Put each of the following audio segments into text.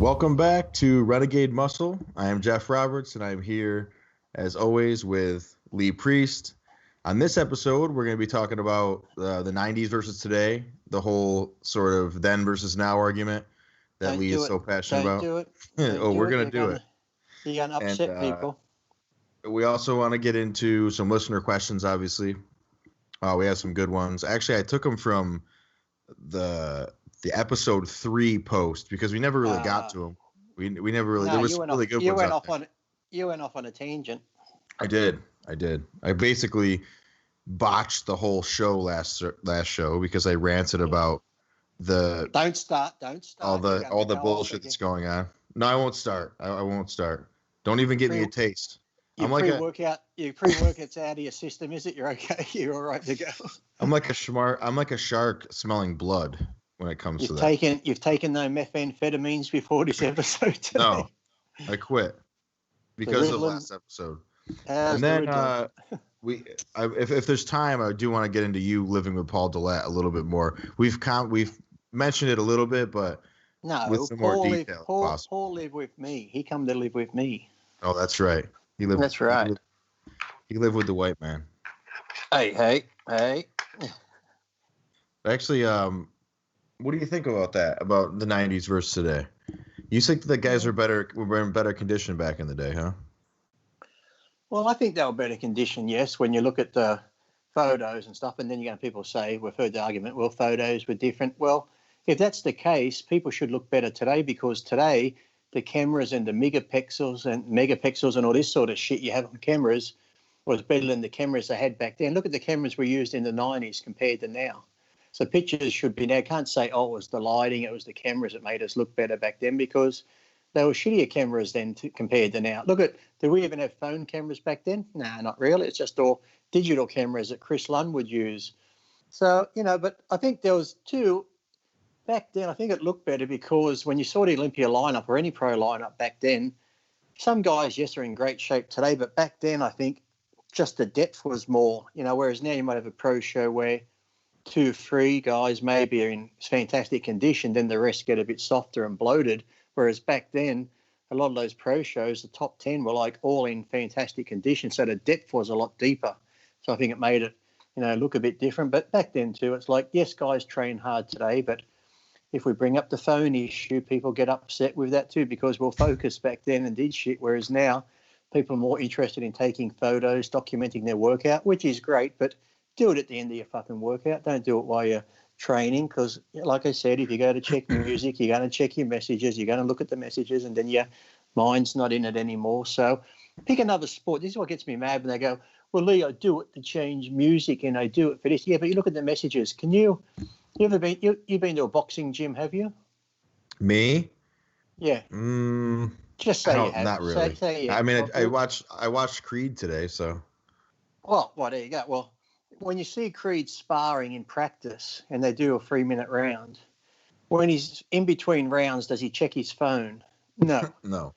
Welcome back to Renegade Muscle. I am Geoff Roberts, and I'm here, as always, with Lee Priest. On this episode, we're going to be talking about the 90s versus today, the whole sort of then versus now argument that Lee is so passionate about. Don't do it. We're going to do it. You're going to upset people. We also want to get into some listener questions, obviously. We have some good ones. Actually, I took them from the episode 3 post because we never really got to them. We never really. There was some really good ones out there. You went off on a tangent. I did. I basically botched the whole show last show because I ranted about the. Don't start. All the bullshit that's going on. No, I won't start. I won't start. Don't even give me a taste. Your pre-workout's out of your system, is it? You're okay. You're all right to go. I'm like a shark smelling blood when it comes to that. You've taken no methamphetamines before this episode today. No, I quit because of the last episode. And then if there's time, I do want to get into you living with Paul Dillett a little bit more. We've mentioned it a little bit, but with some more detail. Paul lived with me. He come to live with me. Oh, that's right. He lived with the white man. Hey. Actually, what do you think about that? About the 90s versus today? You think the guys were in better condition back in the day, huh? Well, I think they were better condition, yes, when you look at the photos and stuff, and then you're going to people say, we've heard the argument, well, photos were different. Well, if that's the case, people should look better today because today the cameras and the megapixels and all this sort of shit you have on cameras was better than the cameras they had back then. Look at the cameras we used in the 90s compared to now. So pictures should be now. Can't say, it was the lighting, it was the cameras that made us look better back then because they were shittier cameras then compared to now. Did we even have phone cameras back then? No, not really. It's just all digital cameras that Chris Lunn would use. So, but I think there was two. Back then, I think it looked better because when you saw the Olympia lineup or any pro lineup back then, some guys, yes, are in great shape today, but back then I think just the depth was more, whereas now you might have a pro show where 2, 3 guys maybe are in fantastic condition, then the rest get a bit softer and bloated, whereas back then, a lot of those pro shows, the top 10 were like all in fantastic condition, so the depth was a lot deeper. So I think it made it, look a bit different. But back then too, it's like, yes, guys train hard today, but if we bring up the phone issue, people get upset with that too because we'll focus back then and did shit, whereas now people are more interested in taking photos, documenting their workout, which is great, but do it at the end of your fucking workout. Don't do it while you're training because, like I said, if you go to check music, you're going to check your messages, you're going to look at the messages, and then your mind's not in it anymore. So pick another sport. This is what gets me mad when they go, well, Lee, I do it to change music and I do it for this. Yeah, but you look at the messages. You've been to a boxing gym, have you? Me? Yeah. Just say you have. Not really. Say I mean, I watched Creed today, so. Well, there you go. Well, when you see Creed sparring in practice and they do a 3-minute round, when he's in between rounds, does he check his phone? No. No.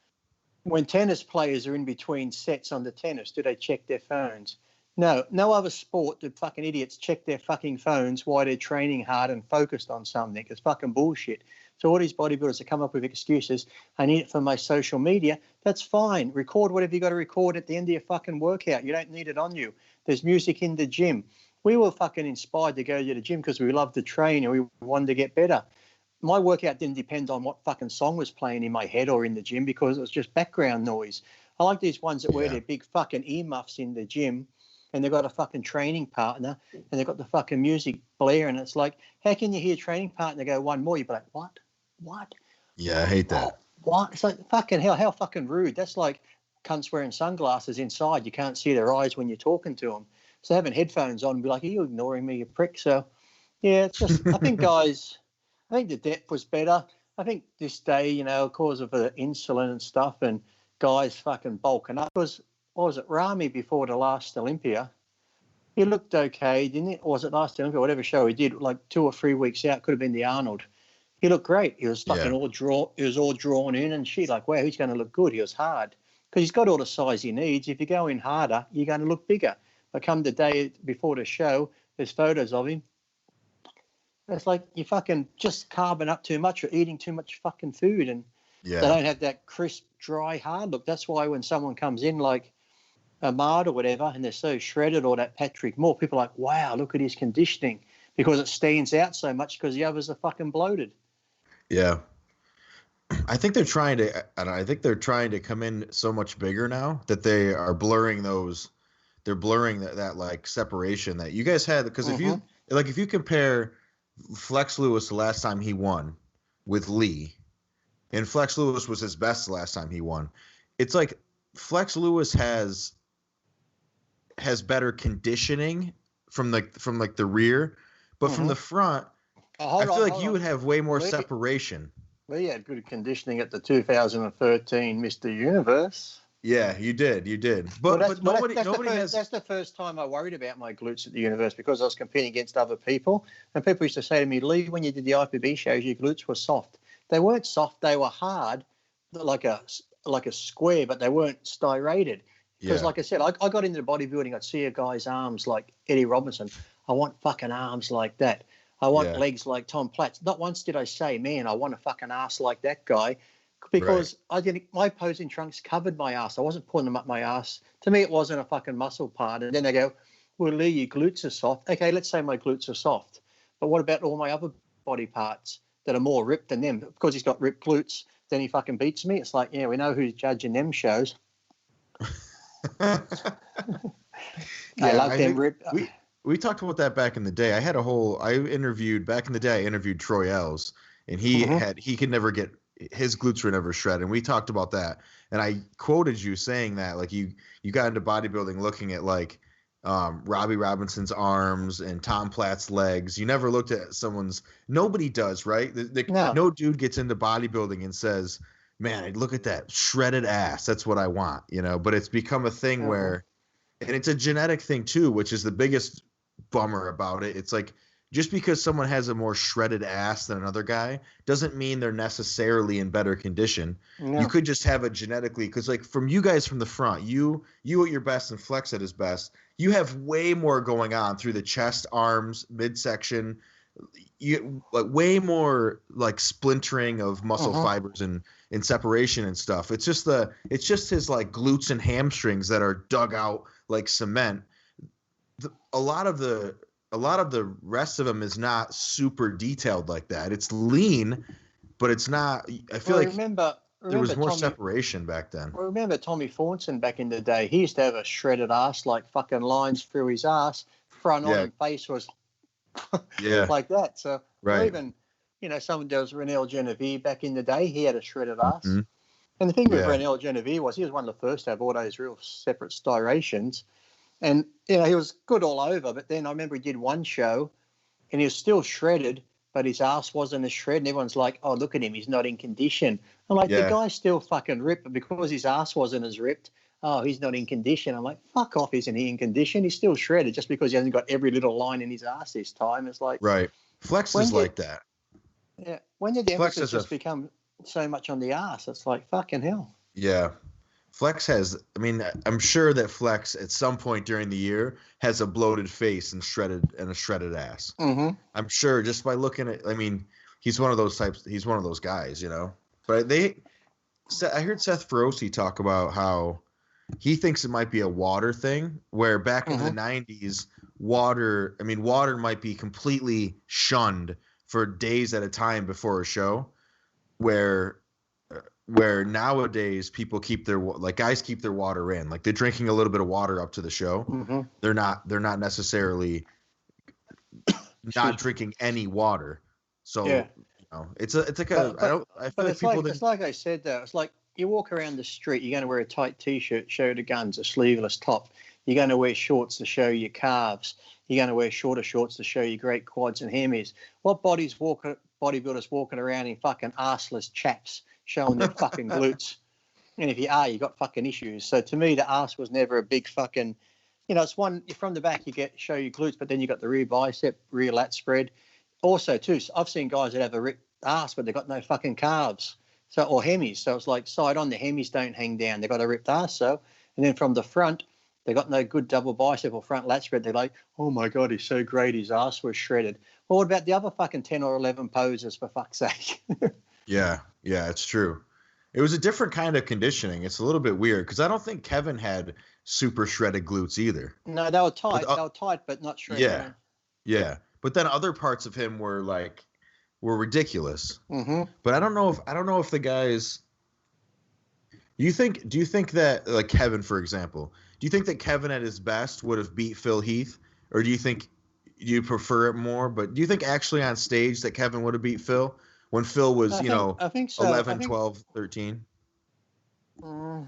When tennis players are in between sets on the tennis, do they check their phones? No. No other sport do fucking idiots check their fucking phones while they're training hard and focused on something. It's fucking bullshit. So all these bodybuilders that come up with excuses, I need it for my social media, that's fine. Record whatever you got to record at the end of your fucking workout. You don't need it on you. There's music in the gym. We were fucking inspired to go to the gym because we loved to train and we wanted to get better. My workout didn't depend on what fucking song was playing in my head or in the gym because it was just background noise. I like these ones that wear their big fucking earmuffs in the gym and they've got a fucking training partner and they've got the fucking music blaring. It's like, how can you hear training partner go one more? You'd be like, what? Yeah, I hate that. What? It's like, fucking hell, how fucking rude. That's like cunts wearing sunglasses inside. You can't see their eyes when you're talking to them. So having headphones on and be like, are you ignoring me, you prick? So, yeah, it's just, I think the depth was better. I think this day, because of the insulin and stuff and guys fucking bulking up. What was it, Rami before the last Olympia? He looked okay, didn't it? Or was it last Olympia, whatever show he did, like 2 or 3 weeks out, could have been the Arnold. He looked great. He was fucking all drawn in and shit. Like, wow, he's going to look good. He was hard. Because he's got all the size he needs. If you go in harder, you're going to look bigger. But come the day before the show, there's photos of him. It's like you're fucking just carving up too much or eating too much fucking food. And Yeah. They don't have that crisp, dry, hard look. That's why when someone comes in like Ahmad or whatever, and they're so shredded, or that Patrick Moore, people are like, wow, look at his conditioning, because it stands out so much because the others are fucking bloated. Yeah. I think they're trying to, I think they're trying to come in so much bigger now that they are blurring those. They're blurring that like separation that you guys had. Because if you compare Flex Lewis the last time he won with Lee, and Flex Lewis was his best the last time he won, it's like Flex Lewis has better conditioning from the rear, but from the front, I feel like you would have way more separation. We had good conditioning at the 2013 Mr. Universe. Yeah, you did. But nobody has. That's the first time I worried about my glutes at the Universe, because I was competing against other people, and people used to say to me, Lee, when you did the IPB shows, your glutes were soft. They weren't soft; they were hard, like a square, but they weren't striated. Because, like I said, I got into bodybuilding. I'd see a guy's arms like Eddie Robinson. I want fucking arms like that. I want legs like Tom Platz. Not once did I say, man, I want a fucking ass like that guy, because my posing trunks covered my ass. I wasn't pulling them up my ass. To me, it wasn't a fucking muscle part. And then they go, well, Lee, your glutes are soft. Okay, let's say my glutes are soft. But what about all my other body parts that are more ripped than them? Because he's got ripped glutes, then he fucking beats me. It's like, yeah, we know who's judging them shows. I love them ripped. We talked about that back in the day. I interviewed Troy Ells, and he could never get, his glutes were never shredded. And we talked about that. And I quoted you saying that, like, you got into bodybuilding looking at like Robbie Robinson's arms and Tom Platz's legs. You never looked at nobody does, right? No dude gets into bodybuilding and says, man, look at that shredded ass. That's what I want, but it's become a thing where, and it's a genetic thing too, which is the biggest bummer about it. It's like, just because someone has a more shredded ass than another guy doesn't mean they're necessarily in better condition. No. You could just have it genetically, because like from you guys from the front, you at your best and Flex at his best, you have way more going on through the chest, arms, midsection. You like way more like splintering of muscle fibers and separation and stuff. It's just his like glutes and hamstrings that are dug out like cement. A lot of the rest of them is not super detailed like that. It's lean, but it's not. I feel remember there was more separation back then. Well, remember Tommy Faunson back in the day? He used to have a shredded ass, like fucking lines through his ass. Front on and face was like that. So or even, someone does Renel Genevieve back in the day. He had a shredded ass. And the thing with Renel Genevieve was he was one of the first to have all those real separate striations. And, he was good all over. But then I remember he did one show and he was still shredded, but his ass wasn't as shredded. And everyone's like, oh, look at him. He's not in condition. I'm like, the guy's still fucking ripped, but because his ass wasn't as ripped, oh, he's not in condition. I'm like, fuck off, isn't he in condition? He's still shredded just because he hasn't got every little line in his ass this time. It's like... Right. Flex is like that. Yeah. When did the emphasis just become so much on the ass? It's like, fucking hell. Yeah. Flex has, I'm sure that Flex at some point during the year has a bloated face and a shredded ass. I'm sure just by looking at, he's one of those types, he's one of those guys, But I heard Seth Feroce talk about how he thinks it might be a water thing, where back in the 90s, water might be completely shunned for days at a time before a show, where nowadays people keep guys keep their water in, like they're drinking a little bit of water up to the show. They're not necessarily not drinking any water. So it's like it's like I said though, it's like you walk around the street, you're going to wear a tight t-shirt, show the guns, a sleeveless top. You're going to wear shorts to show your calves. You're going to wear shorter shorts to show your great quads and hammies. What bodybuilders walking around in fucking arseless chaps showing their fucking glutes? And if you are, you got fucking issues. So to me, the ass was never a big fucking, it's one from the back you show your glutes, but then you got the rear bicep, rear lat spread. Also too, I've seen guys that have a ripped ass, but they got no fucking calves. So, or hemis. So it's like side on, the hemis don't hang down. They got a ripped ass. So, and then from the front, they got no good double bicep or front lat spread. They're like, oh my God, he's so great. His ass was shredded. Well, what about the other fucking 10 or 11 poses, for fuck's sake? Yeah, it's true. It was a different kind of conditioning. It's a little bit weird because I don't think Kevin had super shredded glutes either. No, they were tight. But, They were tight, but not shredded. yeah, yeah. But then other parts of him were ridiculous. But I don't know if the guys. Do you think that, like Kevin, for example, do you think that Kevin at his best would have beat Phil Heath, or do you think you prefer it more? But do you think actually on stage that Kevin would have beat Phil when Phil was, I think so. 11, 12, 13?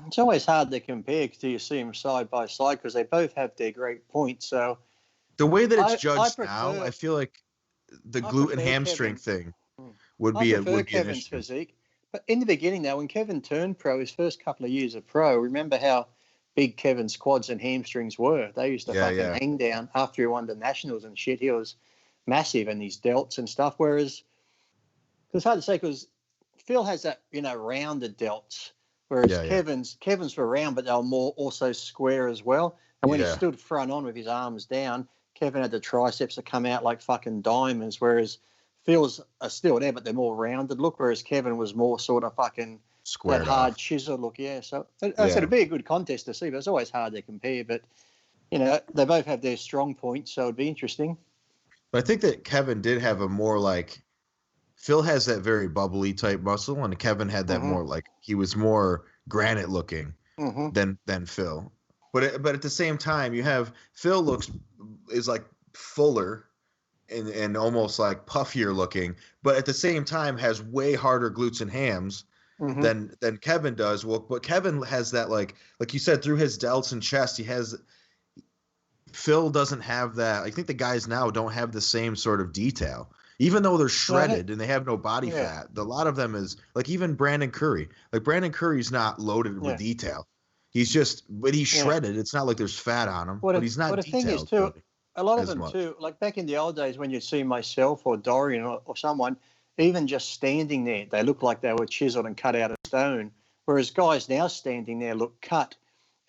It's always hard to compare till you see them side by side because they both have their great points. So the way that it's judged now, I feel like the glute and hamstring thing would be Kevin's issue. Physique. But in the beginning, though, when Kevin turned pro, his first couple of years of pro, remember how big Kevin's quads and hamstrings were? They used to hang down after he won the nationals and shit. He was massive in these delts and stuff. Whereas it's hard to say because Phil has that, rounded delts, whereas Kevin's were round, but they were more also square as well. And when he stood front on with his arms down, Kevin had the triceps that come out like fucking diamonds, whereas Phil's are still there, but they're more rounded look, whereas Kevin was more sort of fucking squared, that hard chisel look. Yeah, so I said it'd be a good contest to see, but it's always hard to compare. But they both have their strong points, so it'd be interesting. But I think that Kevin did have a more like Phil has that very bubbly type muscle, and Kevin had that more like he was more granite looking than Phil. But at the same time, you have Phil is like fuller. And almost like puffier looking, but at the same time has way harder glutes and hams than Kevin does. Well, but Kevin has that like you said, through his delts and chest, Phil doesn't have that. I think the guys now don't have the same sort of detail, even though they're shredded and they have no body fat. A lot of them is like even Brandon Curry. Like Brandon Curry's not loaded with detail. He's shredded. It's not like there's fat on him, but he's not detailed. Thing is too, a lot of them too, like back in the old days when you'd see myself or Dorian or someone, even just standing there, they look like they were chiseled and cut out of stone. Whereas guys now standing there look cut.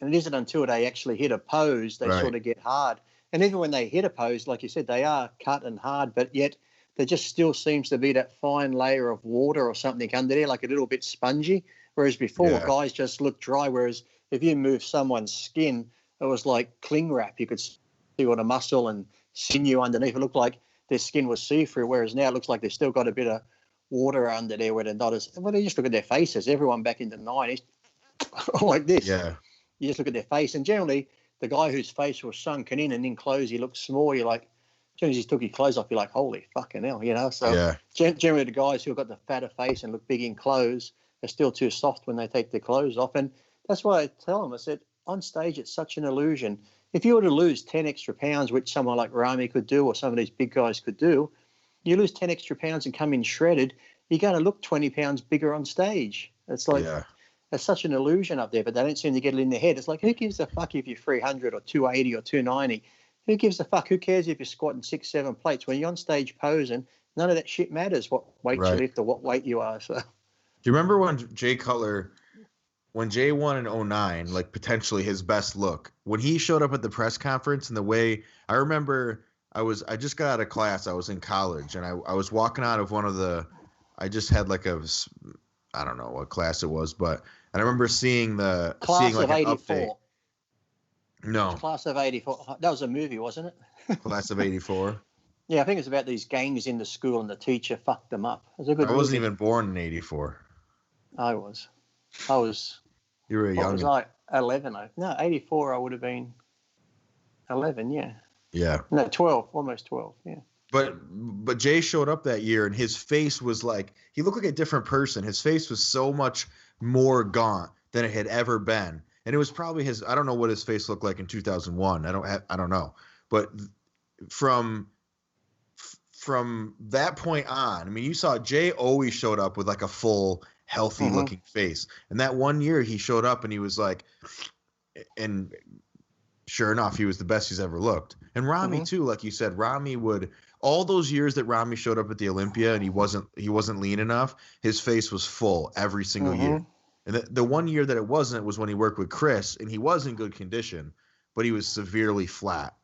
And it isn't until they actually hit a pose they sort of get hard. And even when they hit a pose, like you said, they are cut and hard, but yet there just still seems to be that fine layer of water or something under there, like a little bit spongy. Whereas before, guys just look dry. Whereas if you move someone's skin, it was like cling wrap. You could see all the muscle and sinew underneath. It looked like their skin was see-through, whereas now it looks like they've still got a bit of water under there where they're not as... Well, you just look at their faces. Everyone back in the 90s, like this. Yeah. You just look at their face. And generally, the guy whose face was sunken in and in clothes, he looked small. You're like, as soon as he took his clothes off, you're like, holy fucking hell, So generally the guys who have got the fatter face and look big in clothes are still too soft when they take their clothes off. And that's why I tell them, I said, on stage, it's such an illusion. If you were to lose 10 extra pounds, which someone like Rami could do or some of these big guys could do, you lose 10 extra pounds and come in shredded, you're going to look 20 pounds bigger on stage. It's like, it's such an illusion up there, but they don't seem to get it in their head. It's like, who gives a fuck if you're 300 or 280 or 290? Who gives a fuck? Who cares if you're squatting 6, 7 plates? When you're on stage posing, none of that shit matters, what weight you lift or what weight you are. So, do you remember when Jay Cutler... When Jay won in 2009, like potentially his best look, when he showed up at the press conference and the way I remember I just got out of class. I was in college and I was walking out of I just had like I don't know what class it was, but I remember seeing like of 84. An update. No. Class of 84. That was a movie, wasn't it? Class of 84. Yeah, I think it's about these gangs in the school and the teacher fucked them up. It was a good I wasn't even born in 84. I was. You were young. I was like 11. No, 84. I would have been 11. Yeah. Yeah. No, 12. Almost 12. Yeah. But Jay showed up that year and his face was like he looked like a different person. His face was so much more gaunt than it had ever been, and it was probably his. I don't know what his face looked like in 2001. I don't know, but from that point on, I mean, you saw Jay always showed up with like a full, healthy looking face. And that one year he showed up and he was like, and sure enough, he was the best he's ever looked. And Rami too, like you said, Rami would, all those years that Rami showed up at the Olympia and he wasn't lean enough, his face was full every single year. And the one year that it wasn't was when he worked with Chris and he was in good condition, but he was severely flat.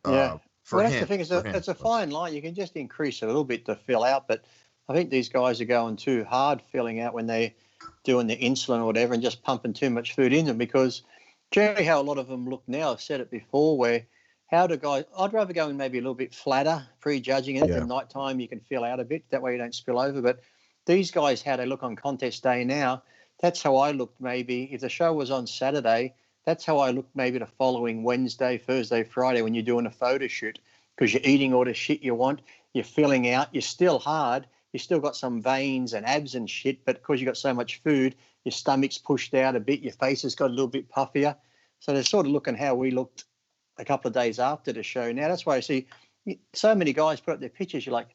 That's the thing. It's a fine line. You can just increase it a little bit to fill out, but I think these guys are going too hard filling out when they doing the insulin or whatever and just pumping too much food in them, because generally how a lot of them look now, I've said it before, where how do guys, I'd rather go in maybe a little bit flatter, prejudging it. At night time you can fill out a bit, that way you don't spill over. But these guys, how they look on contest day now, that's how I looked maybe. If the show was on Saturday, that's how I looked maybe the following Wednesday, Thursday, Friday when you're doing a photo shoot, because you're eating all the shit you want, you're filling out, you're still hard, you still got some veins and abs and shit, but because you got so much food, your stomach's pushed out a bit, your face has got a little bit puffier. So they're sort of looking how we looked a couple of days after the show. Now that's why I see so many guys put up their pictures. You're like,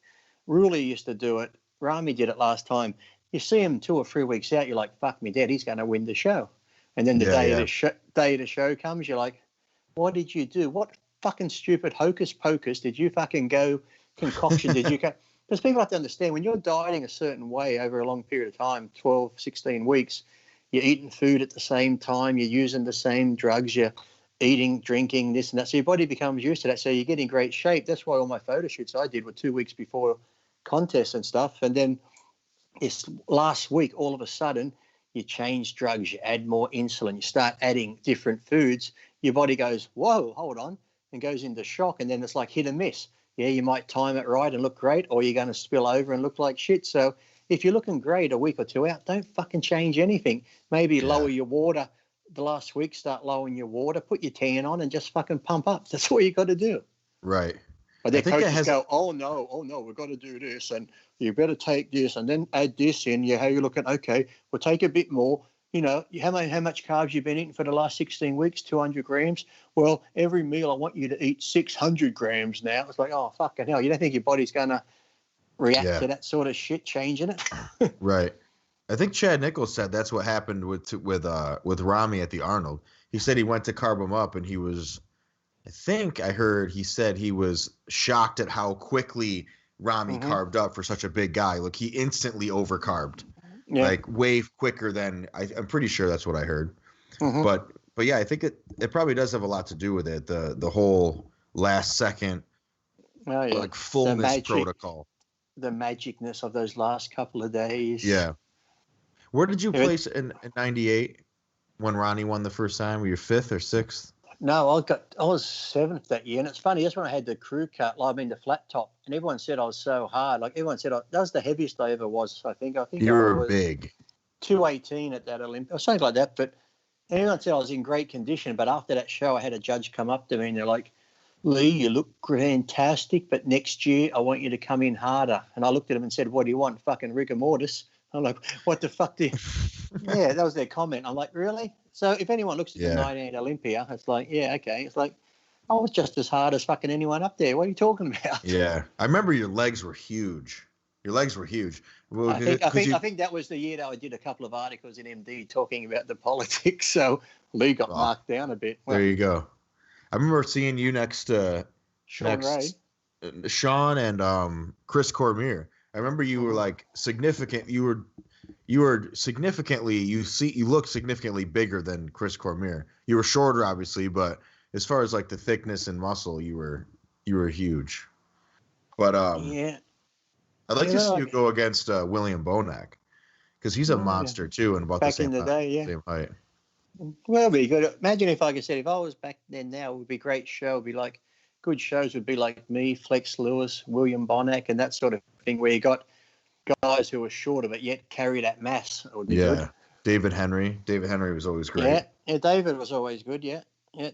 Ruley used to do it, Rami did it last time. You see him 2 or 3 weeks out, you're like, fuck me dead, he's going to win the show. And then the day of the show comes, you're like, what did you do? What fucking stupid hocus pocus did you fucking go concoction did you go? Because people have to understand, when you're dieting a certain way over a long period of time, 12, 16 weeks, you're eating food at the same time, you're using the same drugs, you're eating, drinking, this and that. So your body becomes used to that. So you get in great shape. That's why all my photo shoots I did were 2 weeks before contests and stuff. And then this last week, all of a sudden, you change drugs, you add more insulin, you start adding different foods. Your body goes, whoa, hold on, and goes into shock. And then it's like hit and miss. Yeah, you might time it right and look great, or you're going to spill over and look like shit. So if you're looking great a week or two out, don't fucking change anything. Maybe lower your water. The last week, start lowering your water, put your tan on, and just fucking pump up. That's all you got to do. Right. But their coaches go, oh no, we've got to do this, and you better take this, and then add this in. Yeah, how you looking? Okay, we'll take a bit more. You know, how much carbs you've been eating for the last 16 weeks? 200 grams. Well, every meal I want you to eat 600 grams now. It's like, oh, fucking hell. You don't think your body's going to react to that sort of shit, changing it? Right. I think Chad Nichols said that's what happened with Rami at the Arnold. He said he went to carb him up, and he was, I think I heard he said he was shocked at how quickly Rami carved up for such a big guy. Look, he instantly overcarbed. Yeah. Like way quicker than I'm pretty sure that's what I heard. But yeah, I think it probably does have a lot to do with it. The whole last second like fullness protocol. The magicness of those last couple of days. Yeah. Where did you place in 98 when Ronnie won the first time? Were you 5th or 6th? No, I was 7th that year, and it's funny. That's when I had the crew cut, the flat top, and everyone said I was so hard. Like everyone said, that was the heaviest I ever was. I think you were big. 218 at that Olympic or something like that. But everyone said I was in great condition. But after that show, I had a judge come up to me, and they're like, "Lee, you look fantastic, but next year I want you to come in harder." And I looked at him and said, "What do you want? Fucking rigor mortis?" I'm like, "What the fuck do you?" Yeah, that was their comment. I'm like, "Really?" So if anyone looks at the 98 Olympia, it's like, yeah, okay. It's like, I was just as hard as fucking anyone up there. What are you talking about? Yeah. I remember your legs were huge. Well, I think that was the year that I did a couple of articles in MD talking about the politics. So Lee got marked down a bit. Well, there you go. I remember seeing you next to Sean and Chris Cormier. I remember you were like significant. You were significantly, you look significantly bigger than Chris Cormier. You were shorter, obviously, but as far as like the thickness and muscle, you were huge. But I'd like to see you go against William Bonac, because he's a monster too, and about back the same in the day, same height. Well, it'd be good. Imagine if, like I said, if I was back then, now it would be a great show. It'd be like good shows would be like me, Flex Lewis, William Bonac, and that sort of thing, where you got guys who were shorter but yet carry that mass. It would be good. David Henry was always great. Yeah, David was always good. Yeah,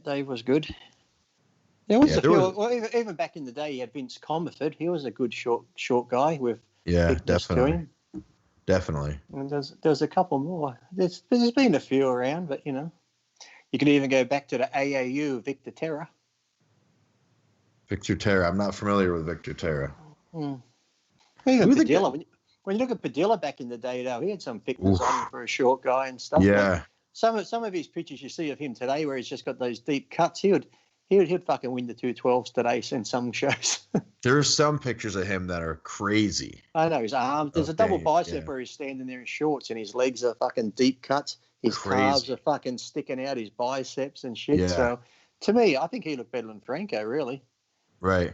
Dave was good. There was even back in the day, you had Vince Comerford. He was a good short guy with definitely. And there's a couple more. There's been a few around, but you could even go back to the AAU, Victor Terra. Victor Terra, I'm not familiar with Victor Terra. Even Padilla. When you look at Padilla back in the day, though, he had some thickness on him for a short guy and stuff. Yeah. Like some of his pictures you see of him today, where he's just got those deep cuts, he'd fucking win the 212s today in some shows. There are some pictures of him that are crazy. I know his arms. There's a double bicep where he's standing there in shorts and his legs are fucking deep cuts. His calves are fucking sticking out. His biceps and shit. Yeah. So to me, I think he looked better than Franco, really. Right.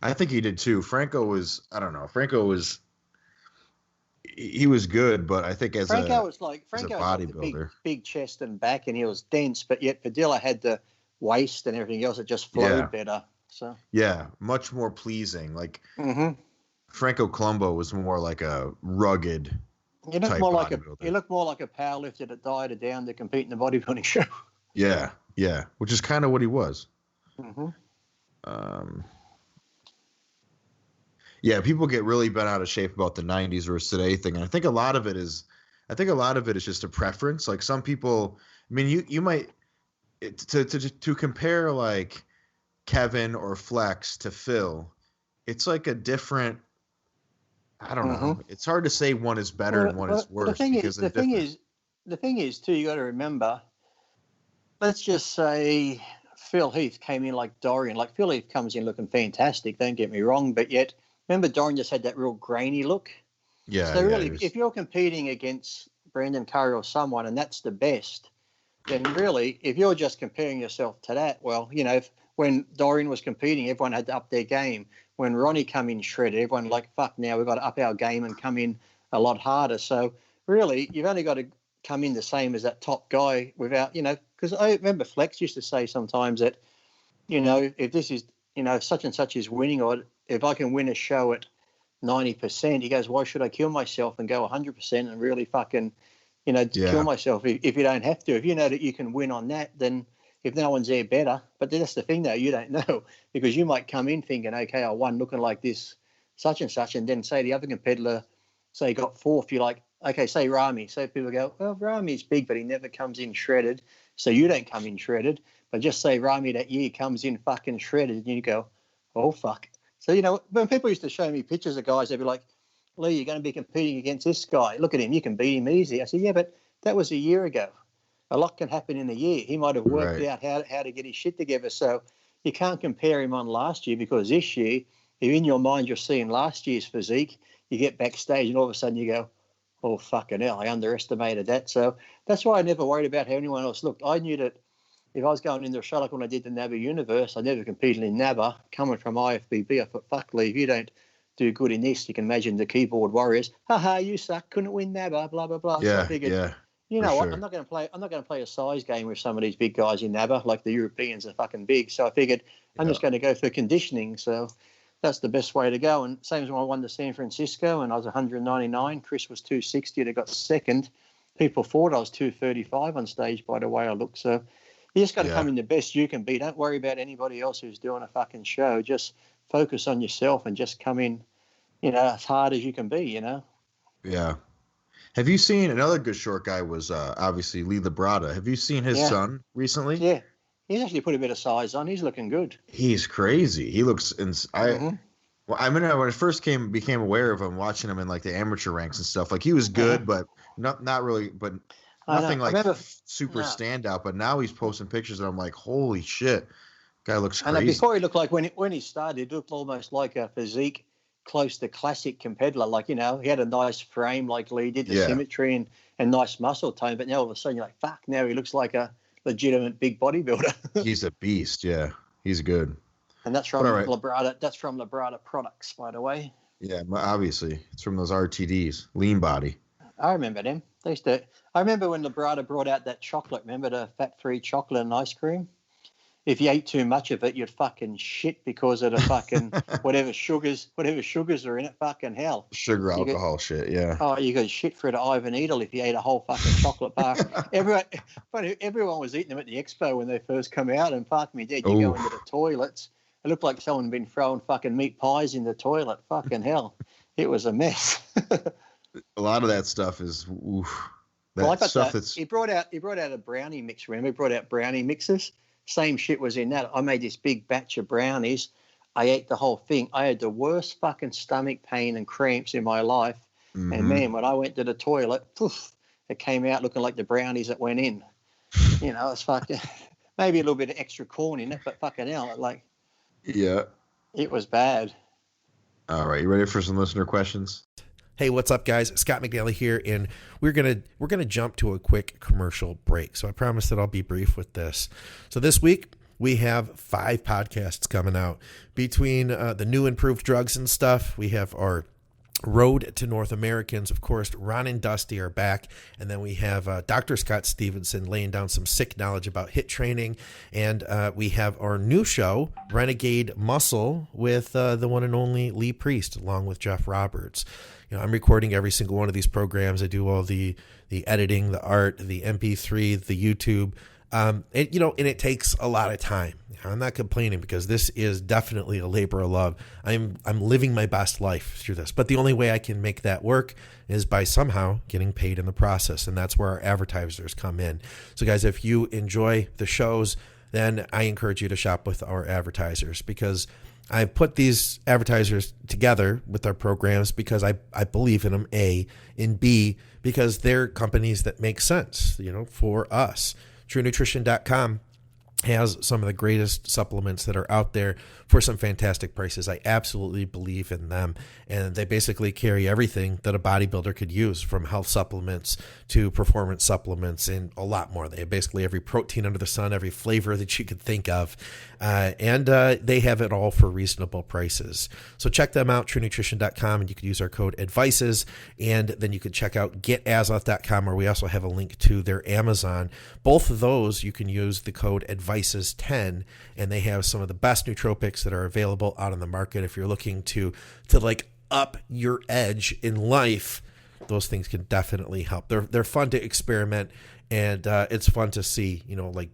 I think he did too. Franco was, I don't know. Franco was, he was good, but I think Franco was like the bodybuilder, big chest and back, and he was dense. But yet Padilla had the waist and everything else. It just flowed better. So yeah, much more pleasing. Like mm-hmm. Franco Columbu was more like a rugged. He looked more like a powerlifter that dieted down to compete in the bodybuilding show. Yeah, which is kind of what he was. Mm-hmm. Yeah, people get really bent out of shape about the 90s versus today thing. And I think a lot of it is just a preference. Like some people, I mean, you might to compare like Kevin or Flex to Phil, it's like a different. I don't know. It's hard to say one is better and one is worse. The thing is too. You got to remember. Let's just say Phil Heath came in like Dorian. Like Phil Heath comes in looking fantastic. Don't get me wrong, but yet. Remember, Dorian just had that real grainy look. Yeah. So really, if you're competing against Brandon Curry or someone, and that's the best, then really, if you're just comparing yourself to that, well, you know, when Dorian was competing, everyone had to up their game. When Ronnie come in shredded, everyone like, fuck, now we've got to up our game and come in a lot harder. So really, you've only got to come in the same as that top guy without, you know, because I remember Flex used to say sometimes that, you know, if this is, you know, such and such is winning, or if I can win a show at 90%, he goes, why should I kill myself and go 100% and really fucking, you know, kill myself if you don't have to? If you know that you can win on that, then if no one's there, better. But that's the thing, though, you don't know, because you might come in thinking, okay, I won looking like this, such and such, and then say the other competitor, say, got fourth, you're like, okay, say Rami. So people go, well, Rami's big, but he never comes in shredded, so you don't come in shredded. But just say Rami that year comes in fucking shredded, and you go, oh, fuck. So, you know, when people used to show me pictures of guys, they'd be like, Lee, you're going to be competing against this guy. Look at him. You can beat him easy. I said, yeah, but that was a year ago. A lot can happen in a year. He might have worked out how to get his shit together. So you can't compare him on last year, because this year, if in your mind you're seeing last year's physique, you get backstage and all of a sudden you go, oh, fucking hell, I underestimated that. So that's why I never worried about how anyone else looked. I knew that if I was going into a show like when I did the NABBA Universe, I never competed in NABBA. Coming from IFBB, I thought, fuck, Lee, if you don't do good in this, you can imagine the keyboard warriors. Ha, you suck, couldn't win NABBA, blah, blah, blah. Yeah, so I figured, you know what, I'm not going to play a size game with some of these big guys in NABBA, like the Europeans are fucking big. So I figured I'm just going to go for conditioning. So that's the best way to go. And same as when I won the San Francisco and I was 199, Chris was 260 and I got second. People thought I was 235 on stage by the way I looked. So you just got to come in the best you can be. Don't worry about anybody else who's doing a fucking show. Just focus on yourself and just come in, you know, as hard as you can be, you know? Yeah. Have you seen another good short guy was obviously Lee Labrada. Have you seen his son recently? Yeah. He's actually put a bit of size on. He's looking good. He's crazy. He looks well, I mean, when I first became aware of him, watching him in like the amateur ranks and stuff, like he was good, but not really, but nothing like super standout. But now he's posting pictures and I'm like, holy shit, guy looks crazy. And before he looked like when he started, he looked almost like a physique close to classic competitor. Like, you know, he had a nice frame like Lee did, the symmetry and nice muscle tone. But now all of a sudden you're like, fuck, now he looks like a legitimate big bodybuilder. He's a beast. Yeah, he's good. And that's from Labrada. That's from Labrada Products, by the way. Yeah, obviously it's from those RTDs, Lean Body. I remember them. I remember when Labrada brought out that chocolate. Remember the fat-free chocolate and ice cream? If you ate too much of it, you'd fucking shit because of the fucking whatever sugars are in it. Fucking hell. Sugar alcohol shit, yeah. Oh, you got shit for the Ivan needle if you ate a whole fucking chocolate bar. Everyone was eating them at the expo when they first come out, and fuck me dead, you go into the toilets. It looked like someone had been throwing fucking meat pies in the toilet. Fucking hell. It was a mess. A lot of that stuff is He brought out a brownie mix, remember? He brought out brownie mixes. Same shit was in that. I made this big batch of brownies. I ate the whole thing. I had the worst fucking stomach pain and cramps in my life. Mm-hmm. And man, when I went to the toilet, poof, it came out looking like the brownies that went in. You know, it's fucking maybe a little bit of extra corn in it, but fucking hell, it was bad. All right, you ready for some listener questions? Hey, what's up, guys? Scott McNally here, and we're gonna jump to a quick commercial break. So I promise that I'll be brief with this. So this week we have 5 podcasts coming out between the new improved drugs and stuff. We have our Road to North Americans, of course, Ron and Dusty are back. And then we have Dr. Scott Stevenson laying down some sick knowledge about HIIT training. And we have our new show, Renegade Muscle, with the one and only Lee Priest, along with Geoff Roberts. I'm recording every single one of these programs. I do all the editing, the art, the MP3, the YouTube. And it takes a lot of time. I'm not complaining because this is definitely a labor of love. I'm living my best life through this, but the only way I can make that work is by somehow getting paid in the process. And that's where our advertisers come in. So guys, if you enjoy the shows, then I encourage you to shop with our advertisers, because I put these advertisers together with our programs because I believe in them, A, and B, because they're companies that make sense, for us. TrueNutrition.com has some of the greatest supplements that are out there for some fantastic prices. I absolutely believe in them. And they basically carry everything that a bodybuilder could use, from health supplements to performance supplements and a lot more. They have basically every protein under the sun, every flavor that you could think of. And they have it all for reasonable prices. So check them out, TrueNutrition.com, and you can use our code ADVICES. And then you can check out GetAZOTH.com, where we also have a link to their Amazon. Both of those, you can use the code ADVICES10, and they have some of the best nootropics that are available out on the market. If you're looking to like up your edge in life, those things can definitely help. They're fun to experiment, and it's fun to see,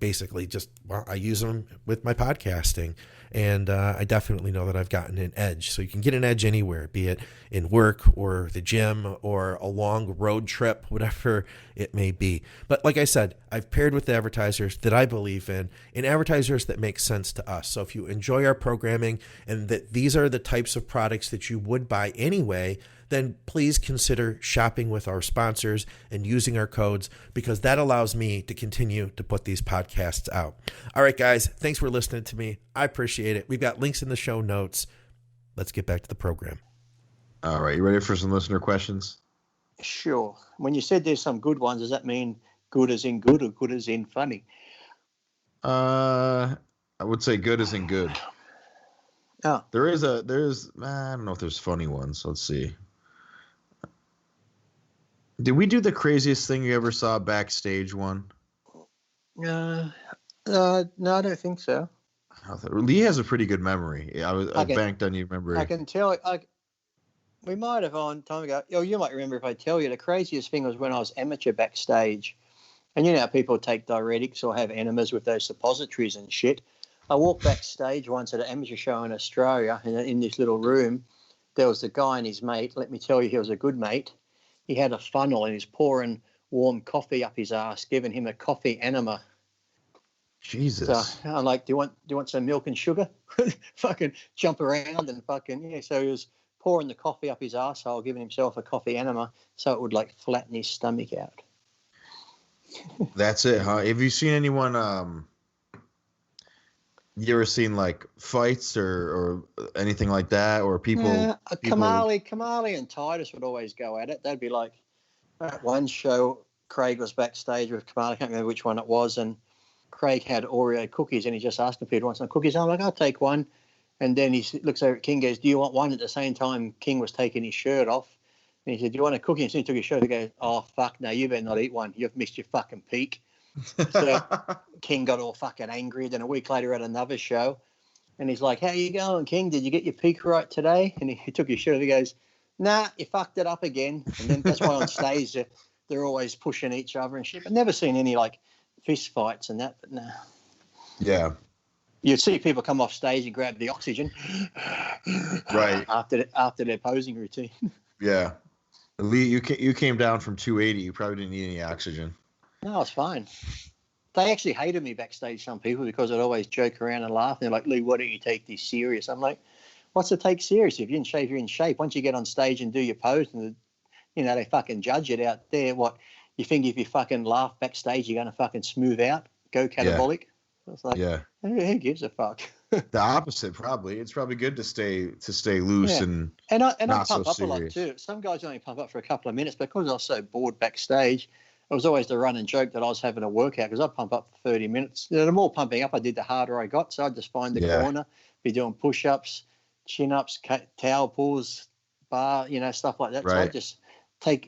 basically just, I use them with my podcasting, and I definitely know that I've gotten an edge. So you can get an edge anywhere, be it in work or the gym or a long road trip, whatever it may be. But like I said, I've paired with the advertisers that I believe in, and advertisers that make sense to us. So if you enjoy our programming and that these are the types of products that you would buy anyway, then please consider shopping with our sponsors and using our codes, because that allows me to continue to put these podcasts out. All right, guys, thanks for listening to me. I appreciate it. We've got links in the show notes. Let's get back to the program. All right, you ready for some listener questions? Sure. When you said there's some good ones, does that mean good as in good or good as in funny? I would say good as in good. Oh. There's I don't know if there's funny ones. Let's see. Did we do the craziest thing you ever saw backstage one? No, I don't think so. Lee has a pretty good memory. I banked on you remembering. I can tell. We might have on time ago. You might remember if I tell you. The craziest thing was when I was amateur backstage, and how people take diuretics or have enemas with those suppositories and shit. I walked backstage once at an amateur show in Australia, and in this little room, there was a guy and his mate. Let me tell you, he was a good mate. He had a funnel and he was pouring warm coffee up his ass, giving him a coffee enema. Jesus. So I'm like, do you want some milk and sugar? Fucking jump around and So he was pouring the coffee up his arsehole, giving himself a coffee enema so it would flatten his stomach out. That's it, huh? Have you seen anyone? You ever seen fights or anything like that, or people? Kamali and Titus would always go at it. They'd be like, at one show, Craig was backstage with Kamali. I can't remember which one it was, and Craig had Oreo cookies, and he just asked if he'd want some cookies. I'm like, I'll take one. And then he looks over at King, goes, do you want one? At the same time, King was taking his shirt off. And he said, do you want a cookie? And so he took his shirt. He goes, oh, fuck, no, you better not eat one. You've missed your fucking peak. So King got all fucking angry. Then a week later at another show, and he's like, how you going, King? Did you get your peak right today? And he took his shirt off. He goes, nah, you fucked it up again. And then that's why on stage they're always pushing each other and shit. I've never seen any fist fights and that, but nah. Yeah. You'd see people come off stage and grab the oxygen, right, after their posing routine. Yeah, Lee, you came down from 280. You probably didn't need any oxygen. No, it's fine. They actually hated me backstage, some people, because I'd always joke around and laugh. And they're like, Lee, why don't you take this serious? I'm like, what's to take serious? If you're in shape, you're in shape. Once you get on stage and do your pose, and they fucking judge it out there. What you think, if you fucking laugh backstage, you're gonna fucking smooth out, go catabolic? Yeah. It's like, yeah, who gives a fuck? The opposite, probably. It's probably good to stay loose and I not pump so up serious. A lot too. Some guys only pump up for a couple of minutes, but because I was so bored backstage, it was always the running joke that I was having a workout, because I'd pump up for 30 minutes. The more pumping up I did, the harder I got. So I'd just find the corner, be doing push-ups, chin-ups, towel pulls, bar, stuff like that. Right. So I just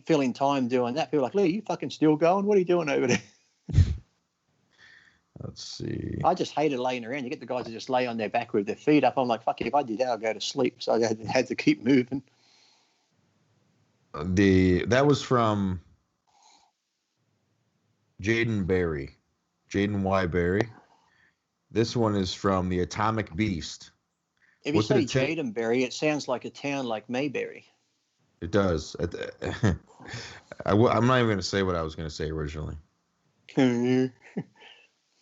fill in time doing that. People are like, Lee, you fucking still going? What are you doing over there? Let's see. I just hated laying around. You get the guys that just lay on their back with their feet up. I'm like, fuck it, if I did that, I'll go to sleep. So I had to keep moving. That was from Jaden Y. Berry. This one is from the Atomic Beast. If you say Jadenberry, it sounds like a town like Mayberry. It does. I'm not even going to say what I was going to say originally.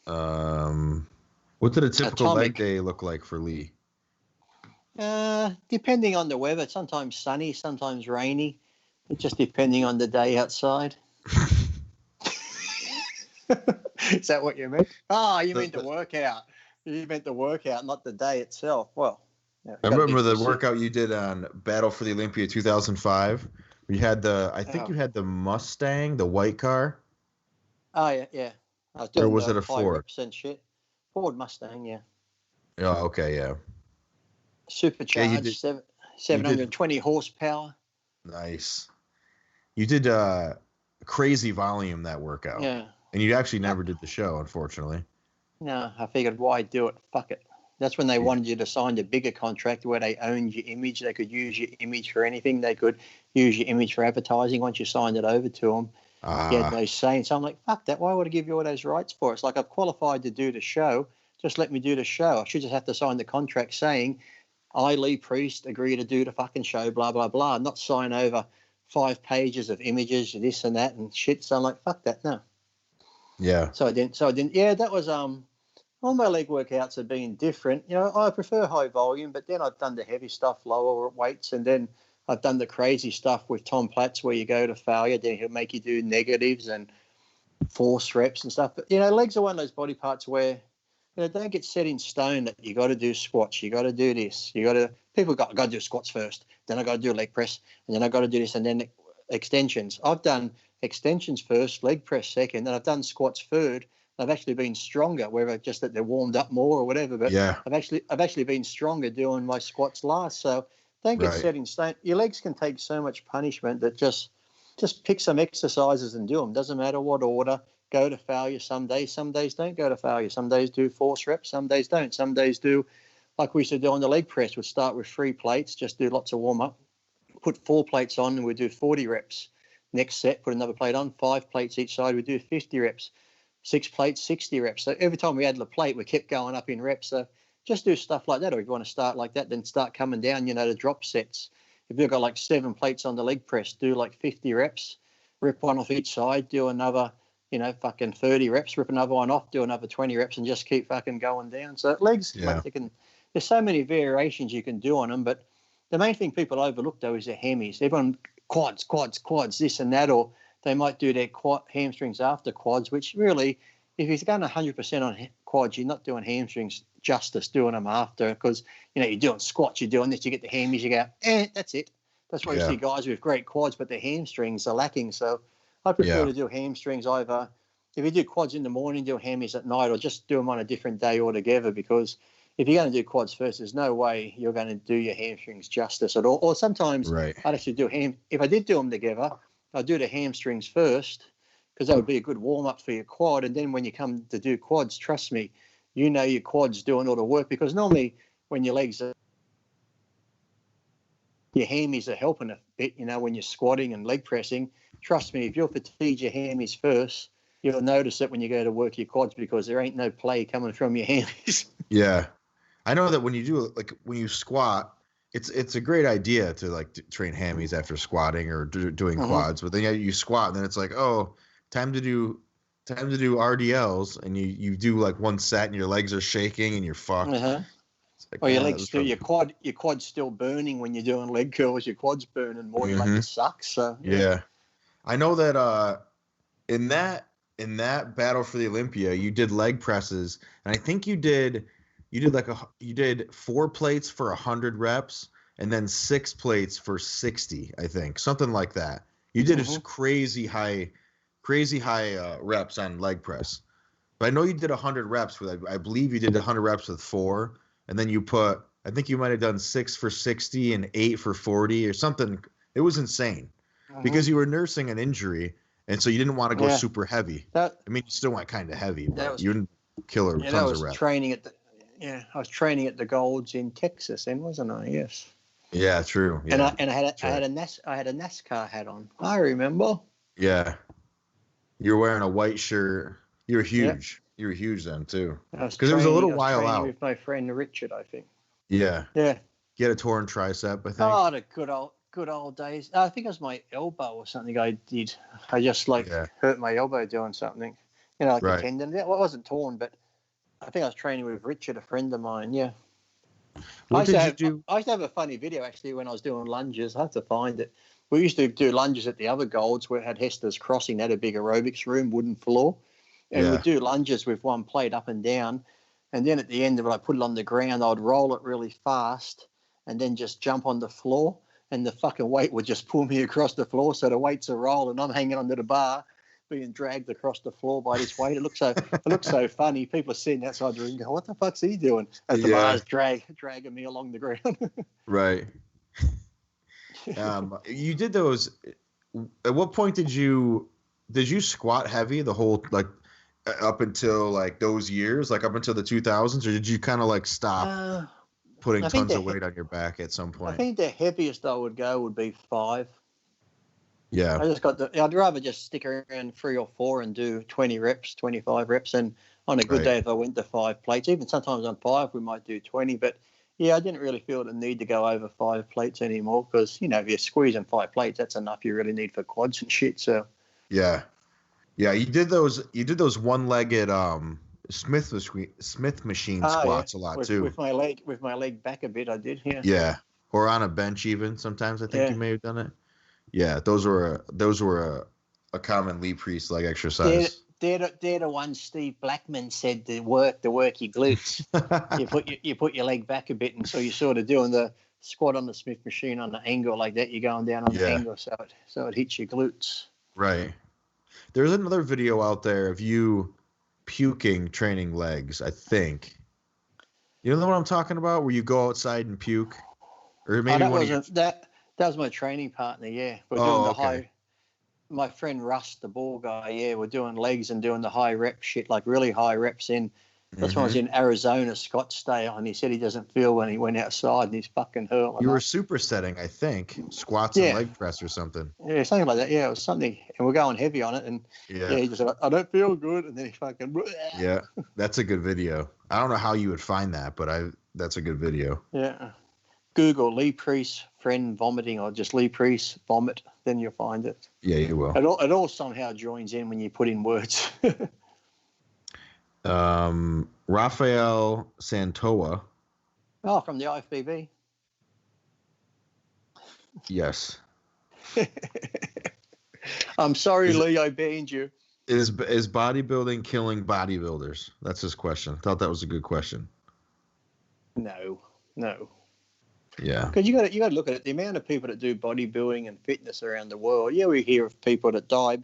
What did a typical leg day look like for Lee? Depending on the weather, sometimes sunny, sometimes rainy. It's just depending on the day outside. Is that what you meant? Oh, you meant the workout. You meant the workout, not the day itself. Well, I remember the workout you did on Battle for the Olympia 2005. You had you had the Mustang, the white car. Oh yeah. I was doing or was it a Ford? Shit. Ford Mustang, yeah. Oh, okay, yeah. Supercharged, 720 horsepower. Nice. You did crazy volume that workout. Yeah. And you actually never did the show, unfortunately. No, I figured, why do it? Fuck it. That's when they wanted you to sign the bigger contract where they owned your image. They could use your image for anything. They could use your image for advertising once you signed it over to them. You had no say. So I'm like, fuck that. Why would I give you all those rights for? It's like, I've qualified to do the show. Just let me do the show. I should just have to sign the contract saying, I, Lee Priest, agree to do the fucking show, blah, blah, blah. Not sign over 5 pages of images, this and that and shit. So I'm like, fuck that. No. Yeah. So I didn't. Yeah, that was all my leg workouts have been different. I prefer high volume, but then I've done the heavy stuff, lower weights, and then I've done the crazy stuff with Tom Platz where you go to failure. Then he'll make you do negatives and force reps and stuff. But legs are one of those body parts where don't get set in stone that you got to do squats, you got to do this, people got to do squats first, then I got to do leg press, and then I got to do this, and then extensions. I've done extensions first, leg press second, and I've done squats third. I've actually been stronger, whether just that they're warmed up more or whatever. But yeah. I've actually been stronger doing my squats last. So don't get set in stone. Your legs can take so much punishment that just pick some exercises and do them. Doesn't matter what order. Go to failure some days don't go to failure. Some days do force reps, some days don't. Some days do like we used to do on the leg press. We'd start with 3 plates, just do lots of warm up. Put 4 plates on and we'd do 40 reps. Next set, put another plate on, 5 plates each side, we'd do 50 reps. 6 plates, 60 reps. So every time we added a plate, we kept going up in reps. So just do stuff like that. Or if you want to start like that, then start coming down, to drop sets. If you've got like 7 plates on the leg press, do like 50 reps, rip one off each side, do another, fucking 30 reps, rip another one off, do another 20 reps and just keep fucking going down. So legs, there's so many variations you can do on them. But the main thing people overlook though is their hammies. Everyone quads, this and that, or they might do their hamstrings after quads, which really, if you're going 100% on quads, you're not doing hamstrings justice doing them after because, you're doing squats, you're doing this, you get the hammies, you go, that's it. That's why you see guys with great quads, but their hamstrings are lacking. So I prefer to do hamstrings either. If you do quads in the morning, do hammies at night, or just do them on a different day altogether because if you're going to do quads first, there's no way you're going to do your hamstrings justice at all. Or sometimes I'd actually do if I did do them together, I'll do the hamstrings first because that would be a good warm-up for your quad. And then when you come to do quads, trust me, your quad's doing all the work because normally when your legs are, your hammies are helping a bit, when you're squatting and leg pressing. Trust me, if you'll fatigue your hammies first, you'll notice it when you go to work your quads because there ain't no play coming from your hammies. Yeah. I know that when you squat, it's a great idea to train hammies after squatting or doing quads, but then you squat and then it's like, oh, time to do RDLs, and you do like one set and your legs are shaking and you're fucked. Or your legs still, your quad's still burning when you're doing leg curls. Your quad's burning more. You're like, it sucks. So yeah, I know that in that Battle for the Olympia, you did leg presses, and I think you did 4 plates for 100 reps and then 6 plates for 60, I think, something like that. You did crazy high reps on leg press. But I know you did 100 reps with, I believe you did 100 reps with 4, and then you put I think you might have done 6 for 60 and 8 for 40 or something. It was insane because you were nursing an injury, and so you didn't want to go super heavy. I mean, you still went kind of heavy, but you didn't kill her tons of reps. I was training at the Golds in Texas, then, wasn't I? Yes. Yeah, true. Yeah. And I had a NASCAR hat on. I remember. Yeah. You were wearing a white shirt. You were huge. Yep. You were huge then too. Because it was a little while out. With my friend Richard, I think. Yeah. Yeah. You had a torn tricep, I think. Oh, the good old days. I think it was my elbow or something I did. I just hurt my elbow doing something. You know, like a tendon. Well, it wasn't torn, but I think I was training with Richard, a friend of mine. Yeah. What did you do? I used to have a funny video actually when I was doing lunges. I have to find it. We used to do lunges at the other Golds where it had Hester's Crossing. They had a big aerobics room, wooden floor. And we'd do lunges with one plate up and down. And then at the end, when I put it on the ground, I'd roll it really fast and then just jump on the floor. And the fucking weight would just pull me across the floor. So the weights are rolling. I'm hanging onto the bar, being dragged across the floor by this weight. It looks so funny. People are sitting outside the room going, what the fuck's he doing? As the bar's dragging me along the ground. Right. You did those. At what point did you squat heavy the whole, like, up until like those years, like up until the 2000s, or did you kind of like stop putting tons of weight on your back at some point? I think the heaviest I would go would be 5. Yeah. I'd rather just stick around 3 or 4 and do 20 reps, 25 reps. And on a good day, if I went to 5 plates, even sometimes on 5, we might do 20. But yeah, I didn't really feel the need to go over 5 plates anymore because, you know, if you're squeezing 5 plates, that's enough you really need for quads and shit. So yeah. Yeah, you did those one-legged Smith machine squats a lot too. With my leg back a bit, I did. Yeah. Yeah, or on a bench even. Sometimes I think you may have done it. Yeah, those were a common Lee Priest leg exercise. They're the ones Steve Blackman said to work your glutes. you put your leg back a bit, and so you're sort of doing the squat on the Smith machine on the angle like that. You're going down on the angle, so it hits your glutes. Right. There's another video out there of you puking training legs, I think. You know what I'm talking about? Where you go outside and puke? Or maybe that was my training partner, yeah. We're doing the high. My friend Russ, the ball guy, yeah, we're doing legs and doing the high rep shit, like really high reps in. That's when I was in Arizona, Scottsdale, and he said he doesn't feel when he went outside and he's fucking hurling. You were supersetting, I think, squats and leg press or something. Yeah, something like that. Yeah, it was something, and we're going heavy on it. And he just said, I don't feel good, and then he fucking. Yeah, that's a good video. I don't know how you would find that, but that's a good video. Yeah, Google Lee Priest friend vomiting or just Lee Priest vomit, then you'll find it. Yeah, you will. It all somehow joins in when you put in words. Rafael Santoa. Oh, from the IFBB. Yes. I'm sorry, Lee, I banned you. Is bodybuilding killing bodybuilders? That's his question. Thought that was a good question. No. Yeah. Because you got to look at it. The amount of people that do bodybuilding and fitness around the world. Yeah, we hear of people that die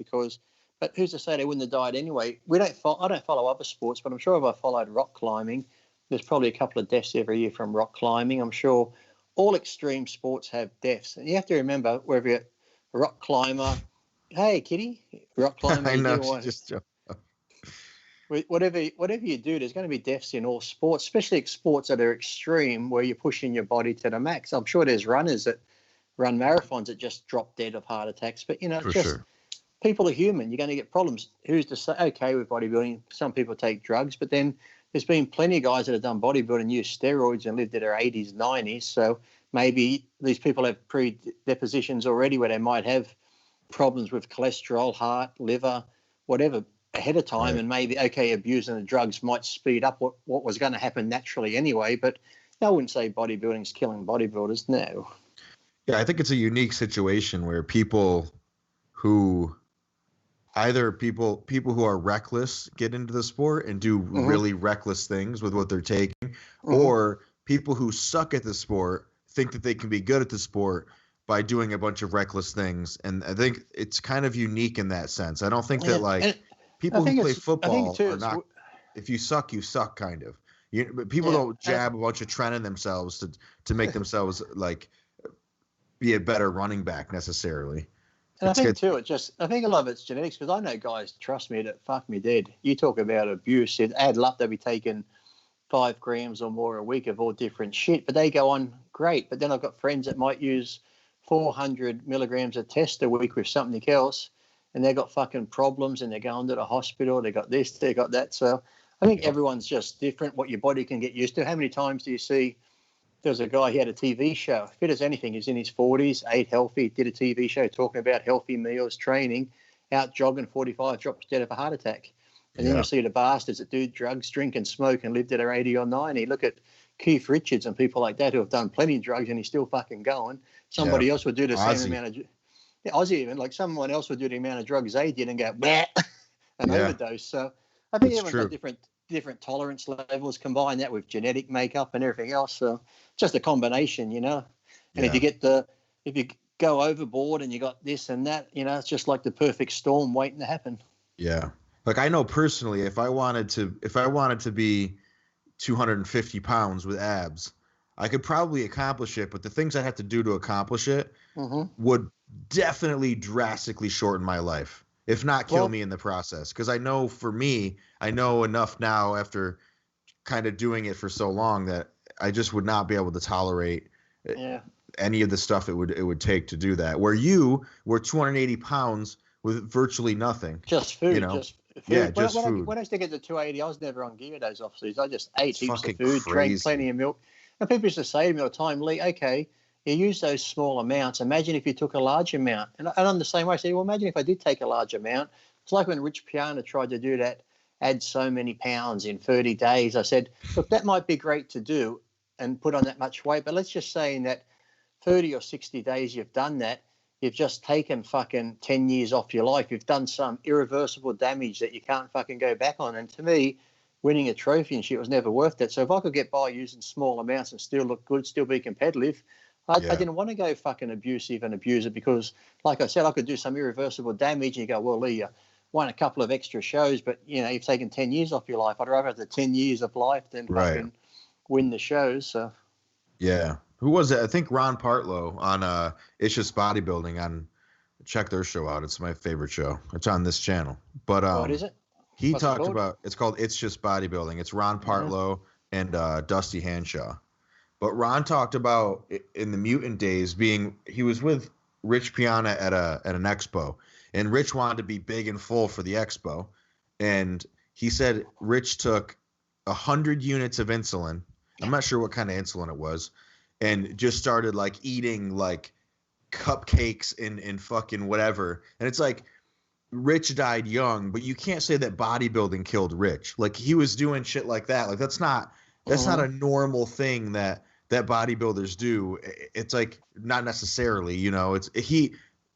but who's to say they wouldn't have died anyway? I don't follow other sports, but I'm sure if I followed rock climbing, there's probably a couple of deaths every year from rock climbing. I'm sure all extreme sports have deaths. And you have to remember, whether you're a rock climber, hey, kitty, rock climber. I know, just joking. Whatever you do, there's going to be deaths in all sports, especially sports that are extreme where you're pushing your body to the max. I'm sure there's runners that run marathons that just drop dead of heart attacks, but, you know, people are human. You're going to get problems. Who's to say, okay, with bodybuilding, some people take drugs, but then there's been plenty of guys that have done bodybuilding, used steroids and lived in their 80s, 90s. So maybe these people have predispositions already where they might have problems with cholesterol, heart, liver, whatever ahead of time. Right. And maybe, okay, abusing the drugs might speed up what was going to happen naturally anyway. But I wouldn't say bodybuilding's killing bodybuilders. No. Yeah, I think it's a unique situation where people who who are reckless get into the sport and do really reckless things with what they're taking, or people who suck at the sport think that they can be good at the sport by doing a bunch of reckless things. And I think it's kind of unique in that sense. I don't think that people who play football are not, if you suck, kind of. But people don't jab a bunch of tren in themselves to make themselves like be a better running back necessarily. And I think too, I think a lot of it's genetics, because I know guys, trust me, that fuck me dead. You talk about abuse, it add up, they'll be taking 5 grams or more a week of all different shit, but they go on great. But then I've got friends that might use 400 milligrams of test a week with something else, and they've got fucking problems, and they're going to the hospital, they got this, they got that. So I think everyone's just different, what your body can get used to. How many times do you see there's a guy, he had a TV show, fit as anything, he's in his 40s, ate healthy, did a TV show talking about healthy meals, training, out jogging, 45, dropped dead of a heart attack. And then you see the bastards that do drugs, drink and smoke and lived at their 80 or 90. Look at Keith Richards and people like that who have done plenty of drugs and he's still fucking going. Somebody else would do the same amount of... Ozzy even, like someone else would do the amount of drugs they did and go, bleh, and overdose. So I think everyone's got different tolerance levels, combine that with genetic makeup and everything else. So just a combination, you know. And if you go overboard and you got this and that, you know, it's just like the perfect storm waiting to happen. Yeah. Like I know personally, if I wanted to be 250 pounds with abs, I could probably accomplish it. But the things I have to do to accomplish it would definitely drastically shorten my life, if not kill me in the process. Because I know for me, I know enough now after kind of doing it for so long that I just would not be able to tolerate any of the stuff it would take to do that. Where you were 280 pounds with virtually nothing. Just food. You know? Just food. Yeah, just food. When I used to get to 280, I was never on gear those off seasons. I just ate heaps of food, drank plenty of milk. And people used to say to me all the time, Lee, okay, you use those small amounts. Imagine if you took a large amount. And I'm the same way. I say, well, imagine if I did take a large amount. It's like when Rich Piana tried to do that, add so many pounds in 30 days. I said, look, that might be great to do and put on that much weight. But let's just say in that 30 or 60 days you've done that, you've just taken fucking 10 years off your life. You've done some irreversible damage that you can't fucking go back on. And to me, winning a trophy and shit was never worth it. So if I could get by using small amounts and still look good, still be competitive, I didn't want to go fucking abusive and abuse it because, like I said, I could do some irreversible damage. And you go, well, Lee, you won a couple of extra shows, but, you know, you've taken 10 years off your life. I'd rather have the 10 years of life than fucking win the shows. So. Yeah. Who was it? I think Ron Partlow on It's Just Bodybuilding. Check their show out. It's my favorite show. It's on this channel. But what is it? He talked about, it's called It's Just Bodybuilding. It's Ron Partlow and Dusty Hanshaw. But Ron talked about in the mutant days he was with Rich Piana at an expo, and Rich wanted to be big and full for the expo, and he said Rich took 100 units of insulin. I'm not sure what kind of insulin it was, and just started like eating like cupcakes and fucking whatever. And it's like Rich died young, but you can't say that bodybuilding killed Rich. Like he was doing shit like that. Like that's not a normal thing that bodybuilders do. It's like not necessarily, you know,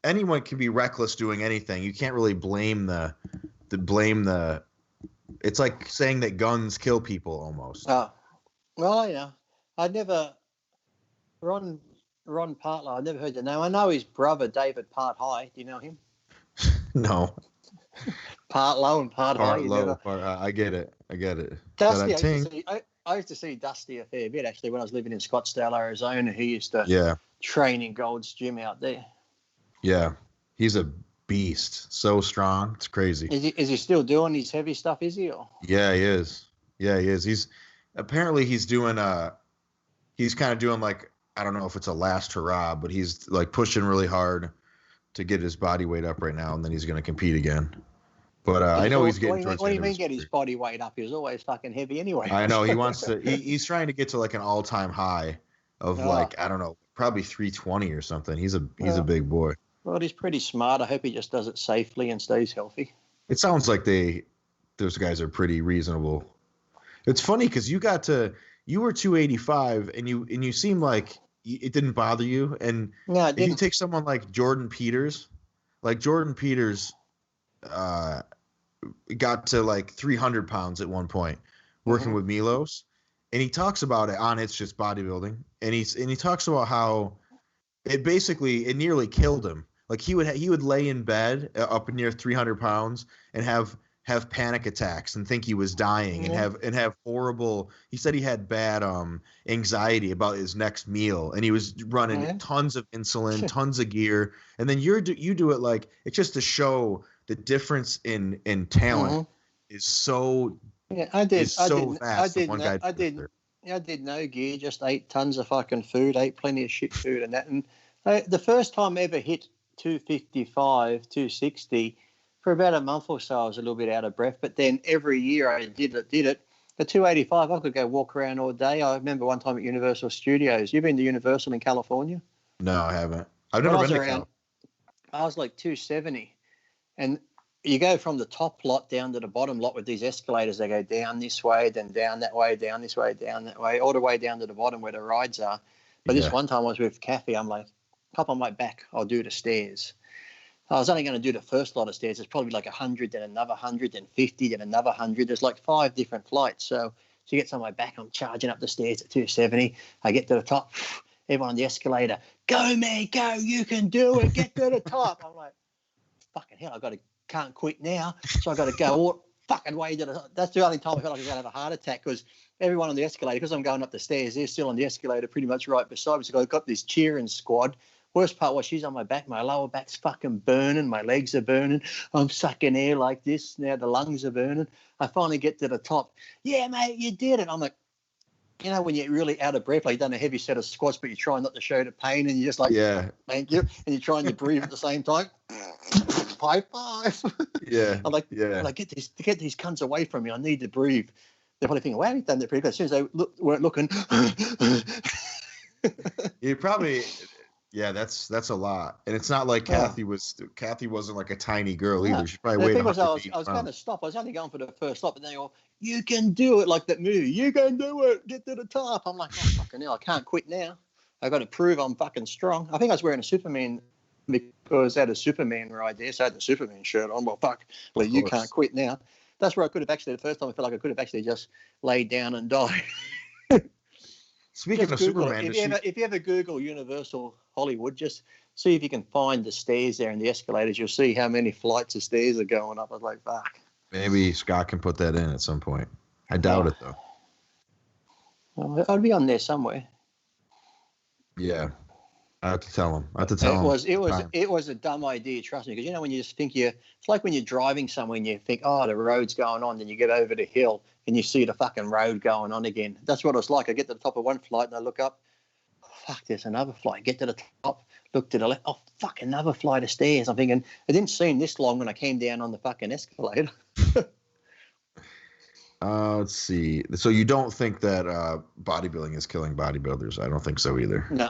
anyone can be reckless doing anything. You can't really blame it's like saying that guns kill people almost. Well, yeah. Ron Partlow, I've never heard the name. I know his brother, David Part High. Do you know him? No. Part Low and Part High. I get it. Dusty, I used to see Dusty a fair bit, actually, when I was living in Scottsdale, Arizona. He used to train in Gold's Gym out there. Yeah. He's a beast. So strong. It's crazy. Is he still doing his heavy stuff, is he? Or? Yeah, he is. He's doing he's kind of doing like, I don't know if it's a last hurrah, but he's like pushing really hard to get his body weight up right now, and then he's going to compete again. But I know he's getting towards the end. What do you mean get his body weight up? He was always fucking heavy anyway. I know. He wants to. He's trying to get to like an all-time high of like, I don't know, probably 320 or something. He's a big boy. Well, he's pretty smart. I hope he just does it safely and stays healthy. It sounds like those guys are pretty reasonable. It's funny because you were 285 and you seem like it didn't bother you. And if you take someone like Jordan Peters, got to like 300 pounds at one point working with Milos, and he talks about it on It's Just Bodybuilding, and he talks about how it nearly killed him. Like he would lay in bed up near 300 pounds and have have panic attacks and think he was dying and have horrible. He said he had bad anxiety about his next meal, and he was running tons of insulin, tons of gear. And then you do it like it's just to show the difference in talent is so. Yeah, I did. Is so vast. I did no gear. Just ate tons of fucking food. Ate plenty of shit food and that. And the first time I ever hit 255, 260. For about a month or so, I was a little bit out of breath. But then every year I did it. The 285, I could go walk around all day. I remember one time at Universal Studios. You've been to Universal in California? No, I haven't. I've never been to California. I was like 270. And you go from the top lot down to the bottom lot with these escalators. They go down this way, then down that way, down this way, down that way, all the way down to the bottom where the rides are. But this one time I was with Kathy. I'm like, hop on my back. I'll do the stairs. I was only going to do the first lot of stairs. It's probably like 100, then another 100, then 50, then another 100. There's like 5 different flights. So she gets on my back. I'm charging up the stairs at 270. I get to the top. Everyone on the escalator, go, man, go. You can do it. Get to the top. I'm like, fucking hell, can't quit now. So I got to go all fucking way to the. That's the only time I felt like I was going to have a heart attack because everyone on the escalator, because I'm going up the stairs, they're still on the escalator pretty much right beside me. So I've got this cheering squad. Worst part was she's on my back. My lower back's fucking burning. My legs are burning. I'm sucking air like this. Now the lungs are burning. I finally get to the top. Yeah, mate, you did it. I'm like, you know, when you're really out of breath, like you've done a heavy set of squats, but you're trying not to show the pain, and you're just like, thank you. And you're trying to breathe at the same time. High five. Yeah. I'm like, get these cunts away from me. I need to breathe. They're probably thinking, wow, you've done that pretty good. As soon as they weren't looking. You probably. Yeah, that's a lot, and it's not like Kathy wasn't like a tiny girl either. She probably weighed 100 I was going to stop. I was only going for the first stop, and they all, you can do it, like that movie. You can do it. Get to the top. I'm like, oh fucking hell, I can't quit now. I got to prove I'm fucking strong. I think I was wearing a Superman because I had a Superman ride there, so I had the Superman shirt on. Well, fuck, well, you can't quit now. That's where I could have actually, the first time I felt like I could have actually just laid down and died. Speaking of Superman, if you ever Google Universal Hollywood, just see if you can find the stairs there and the escalators. You'll see how many flights of stairs are going up. I was like, fuck. Maybe Scott can put that in at some point. I doubt it, though. Well, I'd be on there somewhere. Yeah. I have to tell him. It was a dumb idea, trust me, because, you know, when you just think it's like when you're driving somewhere and you think, oh, the road's going on, then you get over the hill and you see the fucking road going on again. That's what it's like. I get to the top of one flight and I look up, oh, fuck, there's another flight. Get to the top, look to the left, oh, fuck, another flight of stairs. I'm thinking, it didn't seem this long when I came down on the fucking escalator. Let's see. So you don't think that bodybuilding is killing bodybuilders? I don't think so either. No,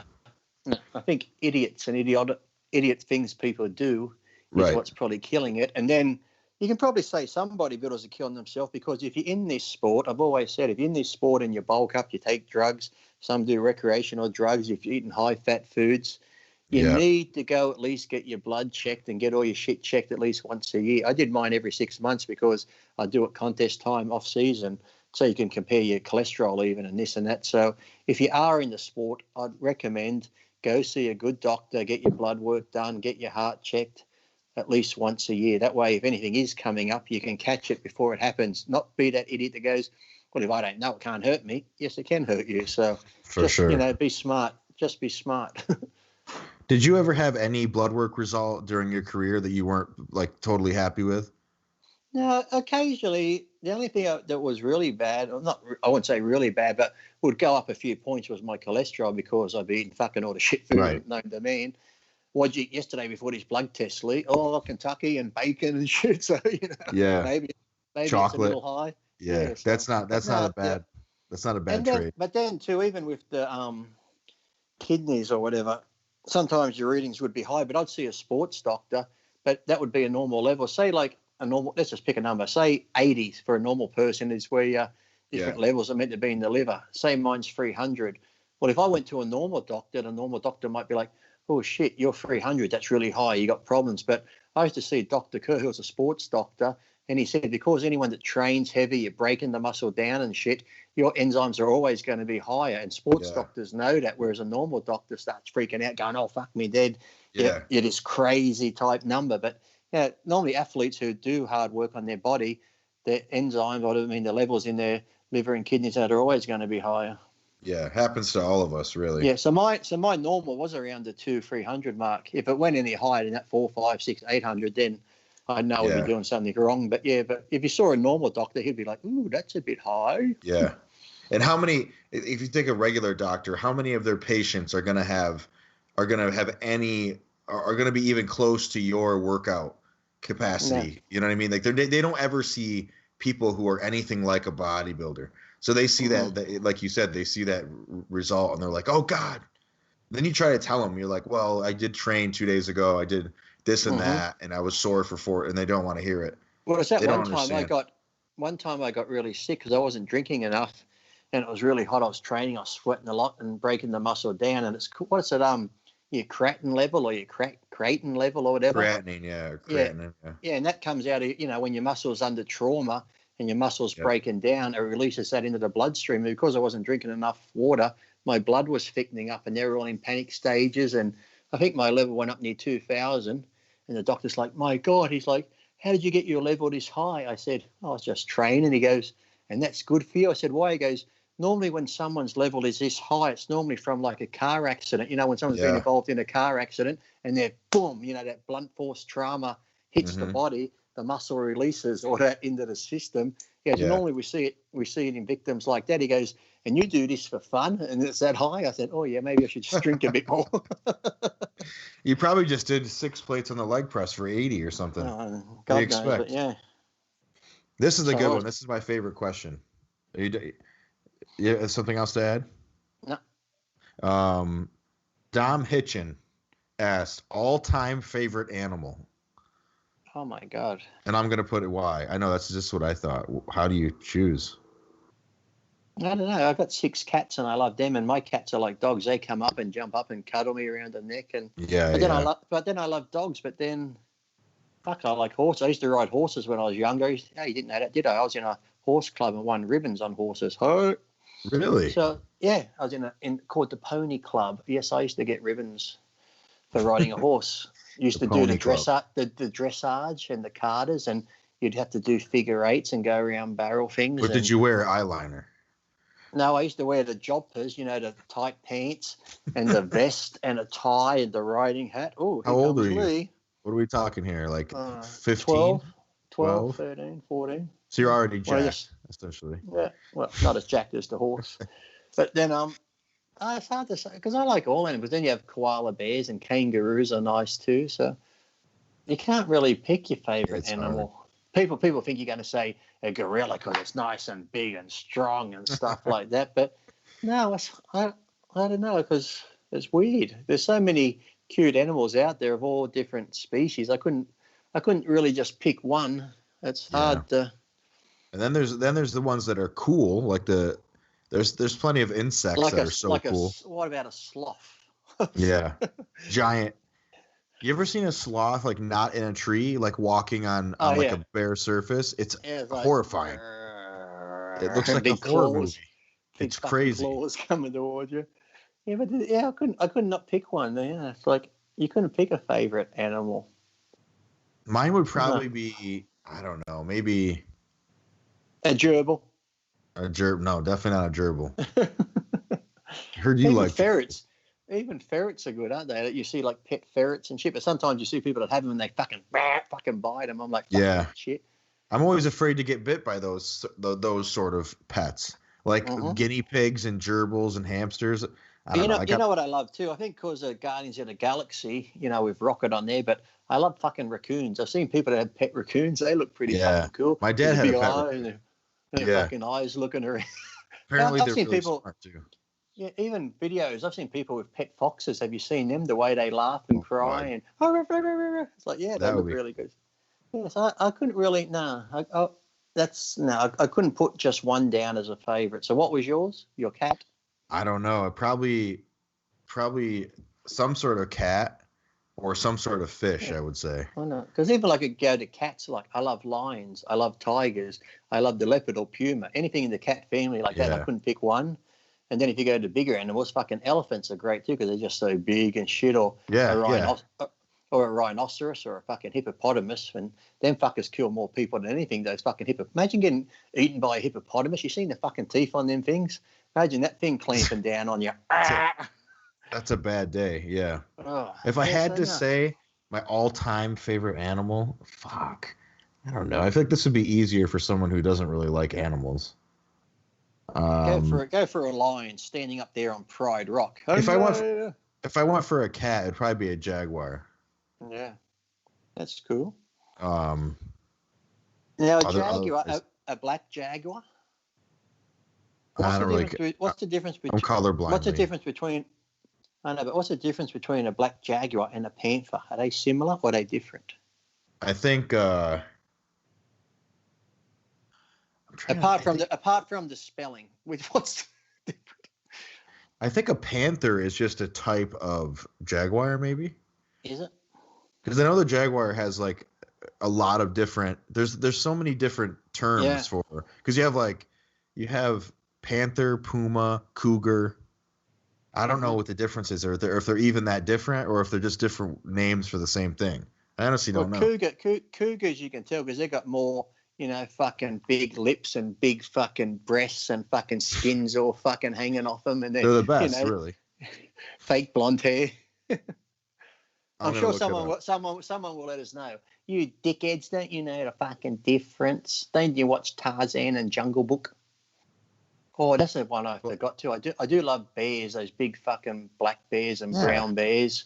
I think idiots and idiot things people do is what's probably killing it. And then you can probably say some bodybuilders are killing themselves because if you're in this sport, I've always said, if you're in this sport and you bulk up, you take drugs, some do recreational drugs, if you're eating high-fat foods, you need to go at least get your blood checked and get all your shit checked at least once a year. I did mine every 6 months because I do it contest time off-season, so you can compare your cholesterol even and this and that. So if you are in the sport, I'd recommend go see a good doctor, get your blood work done, get your heart checked at least once a year. That way, if anything is coming up, you can catch it before it happens. Not be that idiot that goes, well, if I don't know, it can't hurt me. Yes, it can hurt you. So you know, be smart. Just be smart. Did you ever have any blood work result during your career that you weren't like totally happy with? No, occasionally. The only thing that was really bad, I wouldn't say really bad, but would go up a few points was my cholesterol because I've eaten fucking all the shit food known to man. What'd you eat yesterday before these blood tests, Lee? Oh, Kentucky and bacon and shit. So, you know, maybe chocolate. It's a little high. Yeah, that's not a bad trade. But then too, even with the kidneys or whatever, sometimes your readings would be high. But I'd see a sports doctor, but that would be a normal level. Say like a normal. Let's just pick a number. Say 80 for a normal person is where different levels are meant to be in the liver. Say mine's 300. Well, if I went to a normal doctor, the normal doctor might be like, oh, shit, you're 300. That's really high. You got problems. But I used to see Dr. Kerr, who was a sports doctor, and he said because anyone that trains heavy, you're breaking the muscle down and shit, your enzymes are always going to be higher. And sports doctors know that, whereas a normal doctor starts freaking out, going, oh, fuck me dead. You're this crazy type number. But Yeah, normally athletes who do hard work on their body, their enzymes, the levels in their liver and kidneys are always going to be higher. Yeah, happens to all of us, really. Yeah, so my normal was around the 200-300 mark. If it went any higher than that 400, 500, 600, 800, then I know I'd be doing something wrong. But if you saw a normal doctor, he'd be like, "Ooh, that's a bit high." Yeah. And how many? If you take a regular doctor, how many of their patients are going to be even close to your workout capacity? No. You know what I mean? Like they don't ever see people who are anything like a bodybuilder. So they see that, like you said, they see that result and they're like, "Oh God." Then you try to tell them, you're like, "Well, I did train 2 days ago. I did this and that, and I was sore for 4," and they don't want to hear it. Well, it's that one time I got really sick because I wasn't drinking enough, and it was really hot. I was training, I was sweating a lot and breaking the muscle down. And what's it? Your creatine level or your creatine level or whatever. Creatinine, yeah. Yeah, and that comes out of, when your muscle's under trauma and your muscle's breaking down, it releases that into the bloodstream. And because I wasn't drinking enough water, my blood was thickening up and they were all in panic stages. And I think my level went up near 2,000. And the doctor's like, "My God," he's like, "How did you get your level this high?" I said, "I was just training." He goes, "And that's good for you?" I said, "Why?" He goes, "Normally when someone's level is this high, it's normally from like a car accident. When someone's been involved in a car accident and they're boom, that blunt force trauma hits the body, the muscle releases all that into the system." He goes, "Normally we see it in victims like that." He goes, "And you do this for fun and it's that high?" I said, "Oh yeah, maybe I should just drink a bit more." You probably just did 6 plates on the leg press for 80 or something. God what do you expect? Knows, This is a good one. This is my favorite question. Yeah, something else to add? No. Dom Hitchin asked, all-time favorite animal. Oh my God. And I'm gonna put it why. I know that's just what I thought. How do you choose? I don't know. I've got 6 cats and I love them. And my cats are like dogs. They come up and jump up and cuddle me around the neck. And but then I love dogs. But then, I like horses. I used to ride horses when I was younger. You didn't know that, did I? I was in a horse club and won ribbons on horses. Oh. Really? So yeah, I was in called the Pony Club. Yes, I used to get ribbons for riding a horse. Used to do the dressage and the carters, and you'd have to do figure 8s and go around barrel things. But did you wear eyeliner? No, I used to wear the joppers, the tight pants and the vest and a tie and the riding hat. Oh, how old are you? What are we talking here? Like 15? 12, 13, 14. So you're already jacked, essentially. Yeah, well, not as jacked as the horse. But then it's hard to say because I like all animals. Then you have koala bears and kangaroos are nice too. So you can't really pick your favorite animal. Hard. People think you're going to say a gorilla because it's nice and big and strong and stuff like that. But no, I don't know because it's weird. There's so many cute animals out there of all different species. I couldn't really just pick one. It's hard to. And then there's the ones that are cool, like there's plenty of insects that are so cool. What about a sloth? Yeah, giant. You ever seen a sloth like not in a tree, like walking on a bare surface? It's horrifying. It looks like a horror movie. It's crazy. Claws coming towards you. Yeah, but I couldn't not pick one. Yeah, it's like you couldn't pick a favorite animal. Mine would probably be, I don't know, maybe a gerbil. No, definitely not a gerbil. I heard you like ferrets. Even ferrets are good, aren't they? You see like pet ferrets and shit, but sometimes you see people that have them and they fucking bite them. I'm like, shit. I'm always afraid to get bit by those sort of pets, like guinea pigs and gerbils and hamsters. You know what I love too? I think because of Guardians of the Galaxy, with Rocket on there, but I love fucking raccoons. I've seen people that have pet raccoons. They look pretty fucking cool. My dad had a pet raccoon. Their fucking eyes looking around. Apparently they're really smart too. Yeah, even videos. I've seen people with pet foxes. Have you seen them? The way they laugh and cry and it's like, they look really good. Yes, I couldn't really. I couldn't put just one down as a favorite. So what was yours? Your cat? I don't know. Probably some sort of cat or some sort of fish. I would say. I know, because even like go to cats. Like I love lions. I love tigers. I love the leopard or puma. Anything in the cat family like that. I couldn't pick one. And then if you go to bigger animals, fucking elephants are great too because they're just so big and shit. Or or a rhinoceros or a fucking hippopotamus, and them fuckers kill more people than anything. Those fucking Imagine getting eaten by a hippopotamus. You seen the fucking teeth on them things? Imagine that thing clamping down on you. That's a bad day. Yeah. Oh, If I had to say my all-time favorite animal, fuck, I don't know. I feel like this would be easier for someone who doesn't really like animals. Go for a lion standing up there on Pride Rock. If I went for a cat, it'd probably be a jaguar. Yeah, that's cool. Now a black jaguar. What's the difference between? I'm colorblind. What's the difference between? I know, but what's the difference between a black jaguar and a panther? Are they similar or are they different? I think. Apart from the spelling, what's different? I think a panther is just a type of jaguar, maybe. Is it? Because I know the jaguar has like a lot of different. There's so many different terms for. Because you have panther, puma, cougar. I don't know what the difference is, or if they're even that different, or if they're just different names for the same thing. I honestly don't know. Cougars, you can tell because they got more, fucking big lips and big fucking breasts and fucking skins all fucking hanging off them, and they're the best, really. Fake blonde hair. I'm sure someone will let us know. You dickheads, don't you know the fucking difference? Don't you watch Tarzan and Jungle Book? Oh, that's the one I forgot to. I do love bears, those big fucking black bears and brown bears.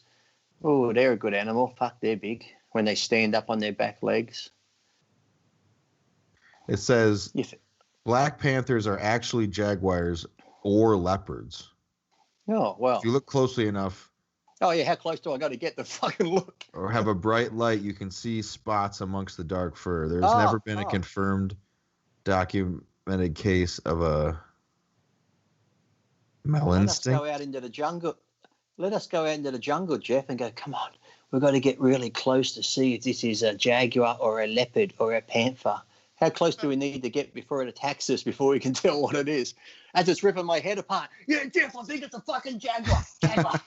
Oh, they're a good animal. Fuck, they're big when they stand up on their back legs. It says black panthers are actually jaguars or leopards. Oh, well. If you look closely enough. Oh, yeah, how close do I got to get the fucking look? Or have a bright light, you can see spots amongst the dark fur. There's never been a confirmed documented case of a melon stink. Let us go out into the jungle. Let us go out into the jungle, Geoff, and go, come on, we've got to get really close to see if this is a jaguar or a leopard or a panther. How close do we need to get before it attacks us before we can tell what it is? As it's ripping my head apart. Yeah, Geoff, I think it's a fucking jaguar. Jaguar.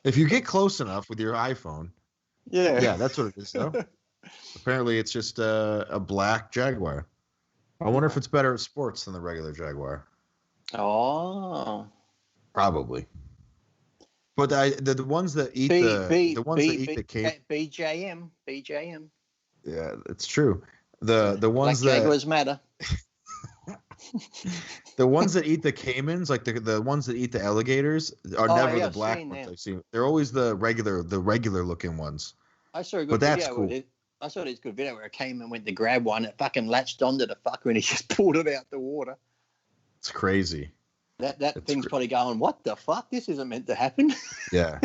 If you get close enough with your iPhone. Yeah, that's what it is, though. Apparently, it's just a black jaguar. I wonder if it's better at sports than the regular jaguar. Oh. Probably. But the ones that eat the BJM. Yeah, it's true. The ones black jaguars matter. The ones that eat the caimans, like the ones that eat the alligators, are never the black ones I've seen. They're always the regular looking ones. I saw a good video with it. I saw this good video where a caiman went to grab one, it fucking latched onto the fucker and he just pulled it out the water. It's crazy. That thing's probably going, what the fuck? This isn't meant to happen. Yeah.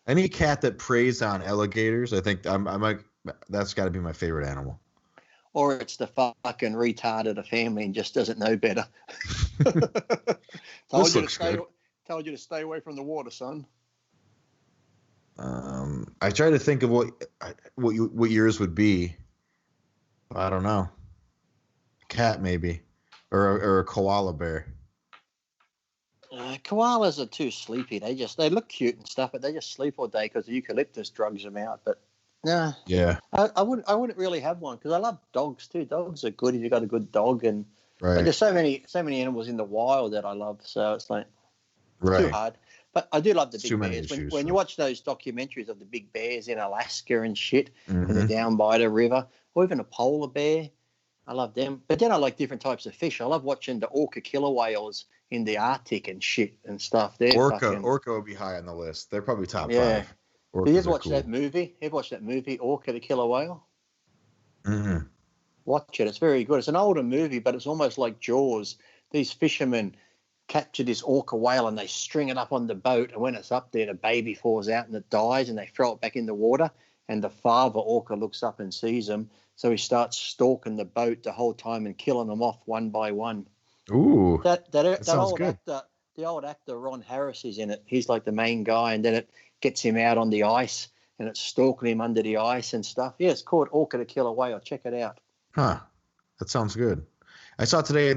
Any cat that preys on alligators, I think that's got to be my favorite animal. Or it's the fucking retard of the family and just doesn't know better. Told you to stay away from the water, son. I try to think of what yours would be. I don't know. A cat maybe, or a koala bear. Koalas are too sleepy. They look cute and stuff, but they just sleep all day because the eucalyptus drugs them out. But nah, yeah, I wouldn't really have one because I love dogs too. Dogs are good if you got a good dog, and right. But there's so many animals in the wild that I love. So it's like too hard. But I do love the big bears. When you watch those documentaries of the big bears in Alaska and shit, and they're down by the river, or even a polar bear, I love them. But then I like different types of fish. I love watching the orca killer whales in the Arctic and shit and stuff. Orca would be high on the list. They're probably top 5. Orcas you ever watch that movie? Ever watch that movie, Orca the Killer Whale? Mm-hmm. Watch it. It's very good. It's an older movie, but it's almost like Jaws. These fishermen capture this orca whale and they string it up on the boat, and when it's up there, the baby falls out and it dies, and they throw it back in the water, and the father orca looks up and sees them, so he starts stalking the boat the whole time and killing them off one by one. Ooh, that old good. The old actor Ron Harris is in it. He's like the main guy, and then it gets him out on the ice and it's stalking him under the ice and stuff. Yeah, it's called Orca the Killer Whale. Check it out. Huh, that sounds good. I saw today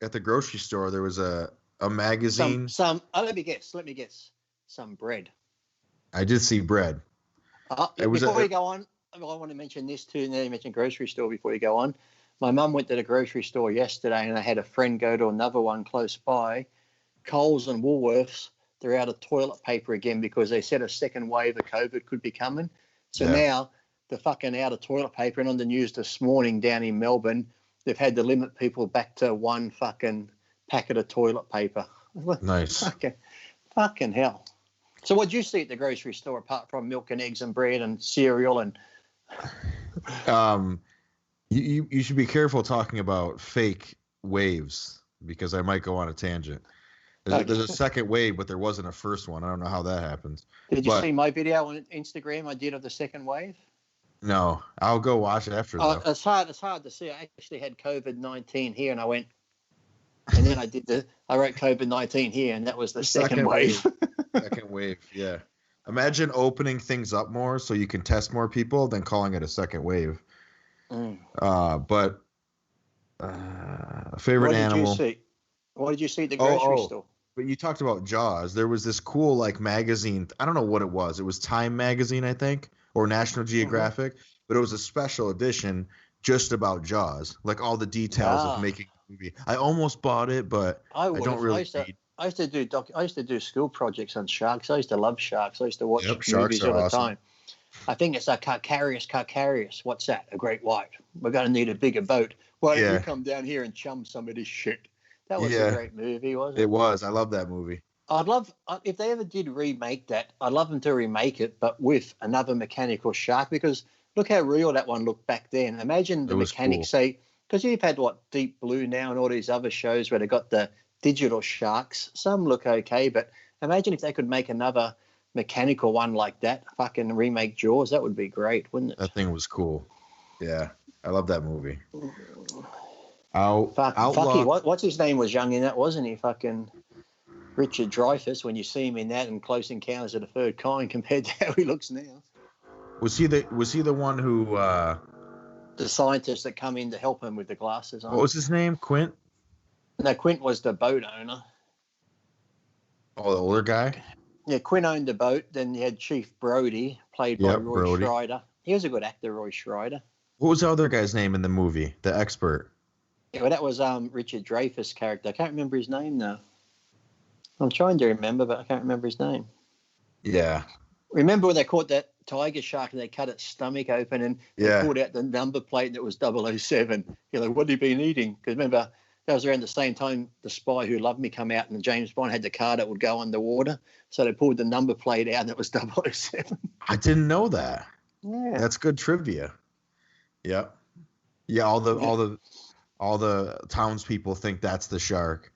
at the grocery store there was a magazine. Let me guess. Some bread. I did see bread. Before we go on, I want to mention this too. And then you mentioned grocery store before you go on. My mum went to the grocery store yesterday, and I had a friend go to another one close by. Coles and Woolworths, they're out of toilet paper again because they said a second wave of COVID could be coming. So now they're fucking out of toilet paper. And on the news this morning down in Melbourne, they've had to limit people back to one fucking packet of toilet paper. Nice. Fucking hell. So what do you see at the grocery store apart from milk and eggs and bread and cereal and... You should be careful talking about fake waves because I might go on a tangent. There's a second wave, but there wasn't a first one. I don't know how that happens. Did you see my video on Instagram I did of the second wave? No, I'll go watch it after though. It's hard to see. I actually had COVID-19 here, and I went, and then I wrote COVID-19 here, and that was the second wave. Second wave, yeah. Imagine opening things up more so you can test more people than calling it a second wave. But favorite animal. What did you see at the grocery store? But you talked about Jaws. There was this cool like magazine. I don't know what it was. It was Time magazine, I think, or National Geographic. But it was a special edition just about Jaws, like all the details of making the movie. I almost bought it, but I don't really need. I used to do school projects on sharks. I used to love sharks. I used to watch movies all the awesome. time. I think it's a Carcarius. What's that? A great white. We're going to need a bigger boat. Why don't you come down here and chum some of this shit? That was a great movie, wasn't it? It was. I love that movie. I'd love, if they ever did remake that, I'd love them to remake it, but with another mechanical shark, because look how real that one looked back then. Imagine the mechanics say, because you've had Deep Blue now and all these other shows where they got the digital sharks. Some look okay, but imagine if they could make another mechanical one like that, fucking remake Jaws. That would be great, wouldn't it? That thing was cool. Yeah, I love that movie. What's his name was young in that, wasn't he? Fucking Richard Dreyfuss. When you see him in that and Close Encounters of the Third Kind compared to how he looks now. Was he the one who? The scientist that come in to help him with the glasses on. What was his name? Quint? No, Quint was the boat owner. Oh, the older guy? Yeah, Quint owned the boat. Then you had Chief Brody, played by Roy Schreider. He was a good actor, Roy Schreider. What was the other guy's name in the movie? The expert. Yeah, well, that was Richard Dreyfuss' character. I can't remember his name now. I'm trying to remember, but I can't remember his name. Yeah. Remember when they caught that tiger shark and they cut its stomach open and they pulled out the number plate and it was 007? You're like, what have you been eating? Because remember, that was around the same time The Spy Who Loved Me come out and James Bond had the car that would go underwater. So they pulled the number plate out and it was 007. I didn't know that. Yeah. That's good trivia. Yep. Yeah, all the townspeople think that's the shark.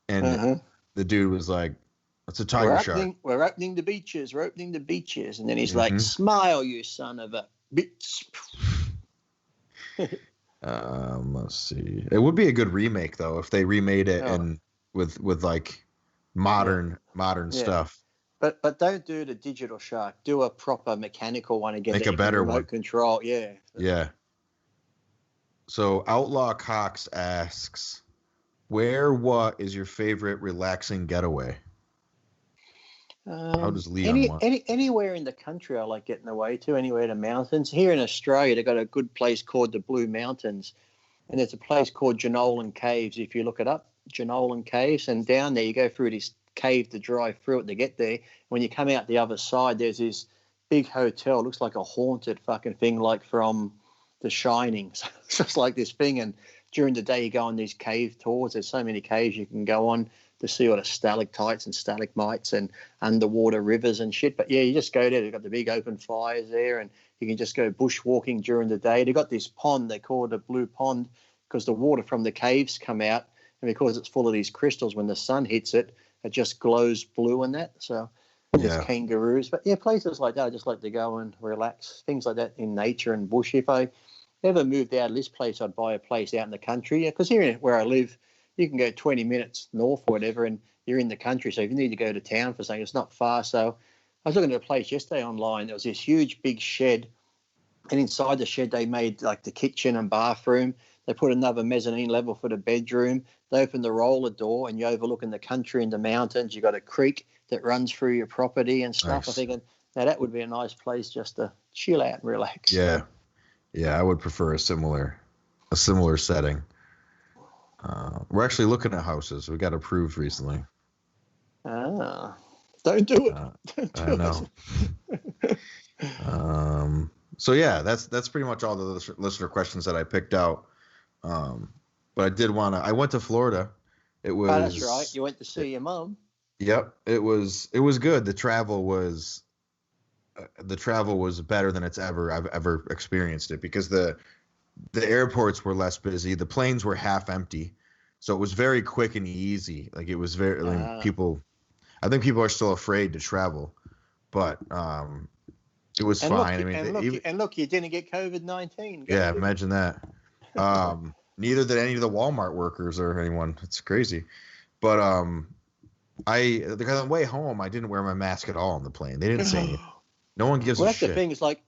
And the dude was like, it's a tiger shark. We're opening the beaches. We're opening the beaches. And then he's like, smile, you son of a bitch. Let's see. It would be a good remake, though, if they remade it and with like modern stuff. But don't do the digital shark. Do a proper mechanical one again. Make a better one. Control, yeah. Yeah. So Outlaw Cox asks, what is your favorite relaxing getaway? How does Leon anywhere in the country I like getting away to, anywhere in the mountains. Here in Australia, they've got a good place called the Blue Mountains, and there's a place called Jenolan Caves. If you look it up, Jenolan Caves, and down there you go through this cave to drive through it to get there. When you come out the other side, there's this big hotel. It looks like a haunted fucking thing, like from The Shining. So it's just like this thing, and during the day you go on these cave tours. There's so many caves you can go on to see all the stalactites and stalagmites and underwater rivers and shit. But yeah, you just go there. They've got the big open fires there, and you can just go bushwalking during the day. They've got this pond they call it a blue pond because the water from the caves come out, and because it's full of these crystals, when the sun hits it, it just glows blue and that. So there's kangaroos. But yeah, places like that I just like to go and relax. Things like that in nature and bush. If I ever moved out of this place, I'd buy a place out in the country. Because here where I live, you can go 20 minutes north or whatever, and you're in the country. So if you need to go to town for something, it's not far. So I was looking at a place yesterday online. There was this huge, big shed. And inside the shed, they made like the kitchen and bathroom. They put another mezzanine level for the bedroom. They opened the roller door, and you overlook in the country and the mountains. You got a creek that runs through your property and stuff. Nice. I'm thinking Now that would be a nice place just to chill out and relax. Yeah. Yeah, I would prefer a similar setting. We're actually looking at houses. We got approved recently. Ah, don't do it. I know. So yeah, that's pretty much all the listener questions that I picked out. But I did want to. I went to Florida. It was. Oh, that's right. You went to see your mum. Yep, it was good. The travel was better than I've ever experienced it, because the airports were less busy. The planes were half empty. So it was very quick and easy. Like, it was very, I think people are still afraid to travel, but it was fine. Look, you didn't get COVID-19. Yeah, imagine that. Neither did any of the Walmart workers or anyone. It's crazy. But on the way home, I didn't wear my mask at all on the plane. They didn't say anything. No one gives a shit. That's the thing. It's like,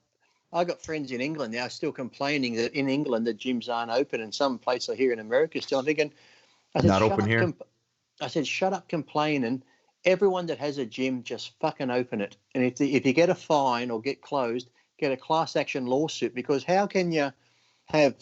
I got friends in England now still complaining that in England the gyms aren't open, and some places here in America still. I'm thinking, not open here. I said, shut up complaining. Everyone that has a gym, just fucking open it. And if you get a fine or get closed, get a class action lawsuit, because how can you have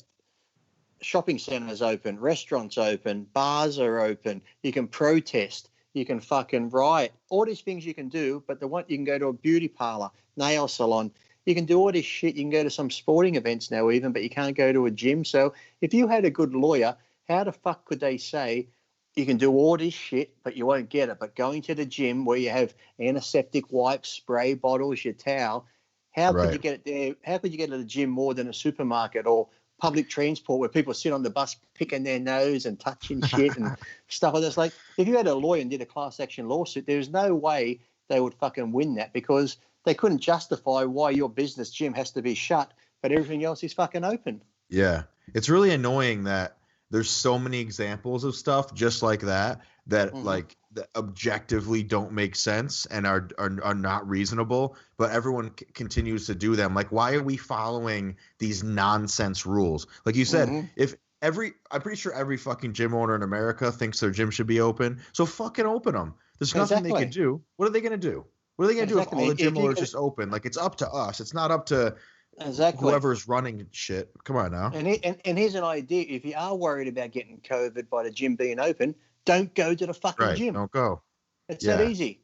shopping centres open, restaurants open, bars are open, you can protest, you can fucking riot, all these things you can do, but you can go to a beauty parlour, nail salon, you can do all this shit, you can go to some sporting events now even, but you can't go to a gym. So if you had a good lawyer, how the fuck could they say you can do all this shit, but you won't get it? But going to the gym where you have antiseptic wipes, spray bottles, your towel, how could you get it there? How could you get to the gym more than a supermarket or public transport where people sit on the bus picking their nose and touching shit and stuff like that? It's like, if you had a lawyer and did a class action lawsuit, there's no way they would fucking win that, because they couldn't justify why your business gym has to be shut, but everything else is fucking open. Yeah. It's really annoying that there's so many examples of stuff just like that like that objectively don't make sense and are not reasonable, but everyone continues to do them. Like, why are we following these nonsense rules? Like you said, I'm pretty sure every fucking gym owner in America thinks their gym should be open. So fucking open them. There's nothing they can do. What are they going to do? What are they going to do if all the gym owners just open? Like, it's up to us. It's not up to whoever's running shit. Come on now. And here's an idea. If you are worried about getting COVID by the gym being open, don't go to the fucking gym. Don't go. It's that easy.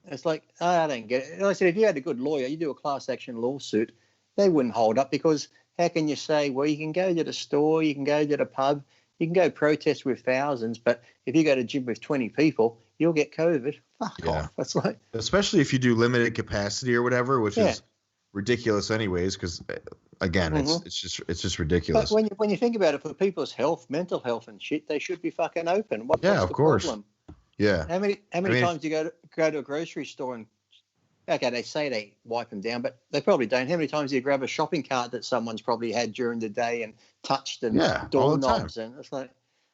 It's like, I don't get it. Like I said, if you had a good lawyer, you do a class action lawsuit, they wouldn't hold up, because how can you say, well, you can go to the store, you can go to the pub, you can go protest with thousands, but if you go to a gym with 20 people, you'll get COVID. Fuck off. That's like, especially if you do limited capacity or whatever, which is ridiculous anyways, because again, it's just ridiculous. But when you think about it, for people's health, mental health and shit, they should be fucking open. What's the problem? Yeah. How many times do you go to a grocery store and, okay, they say they wipe them down, but they probably don't. How many times do you grab a shopping cart that someone's probably had during the day and touched and doorknobs? And it's like,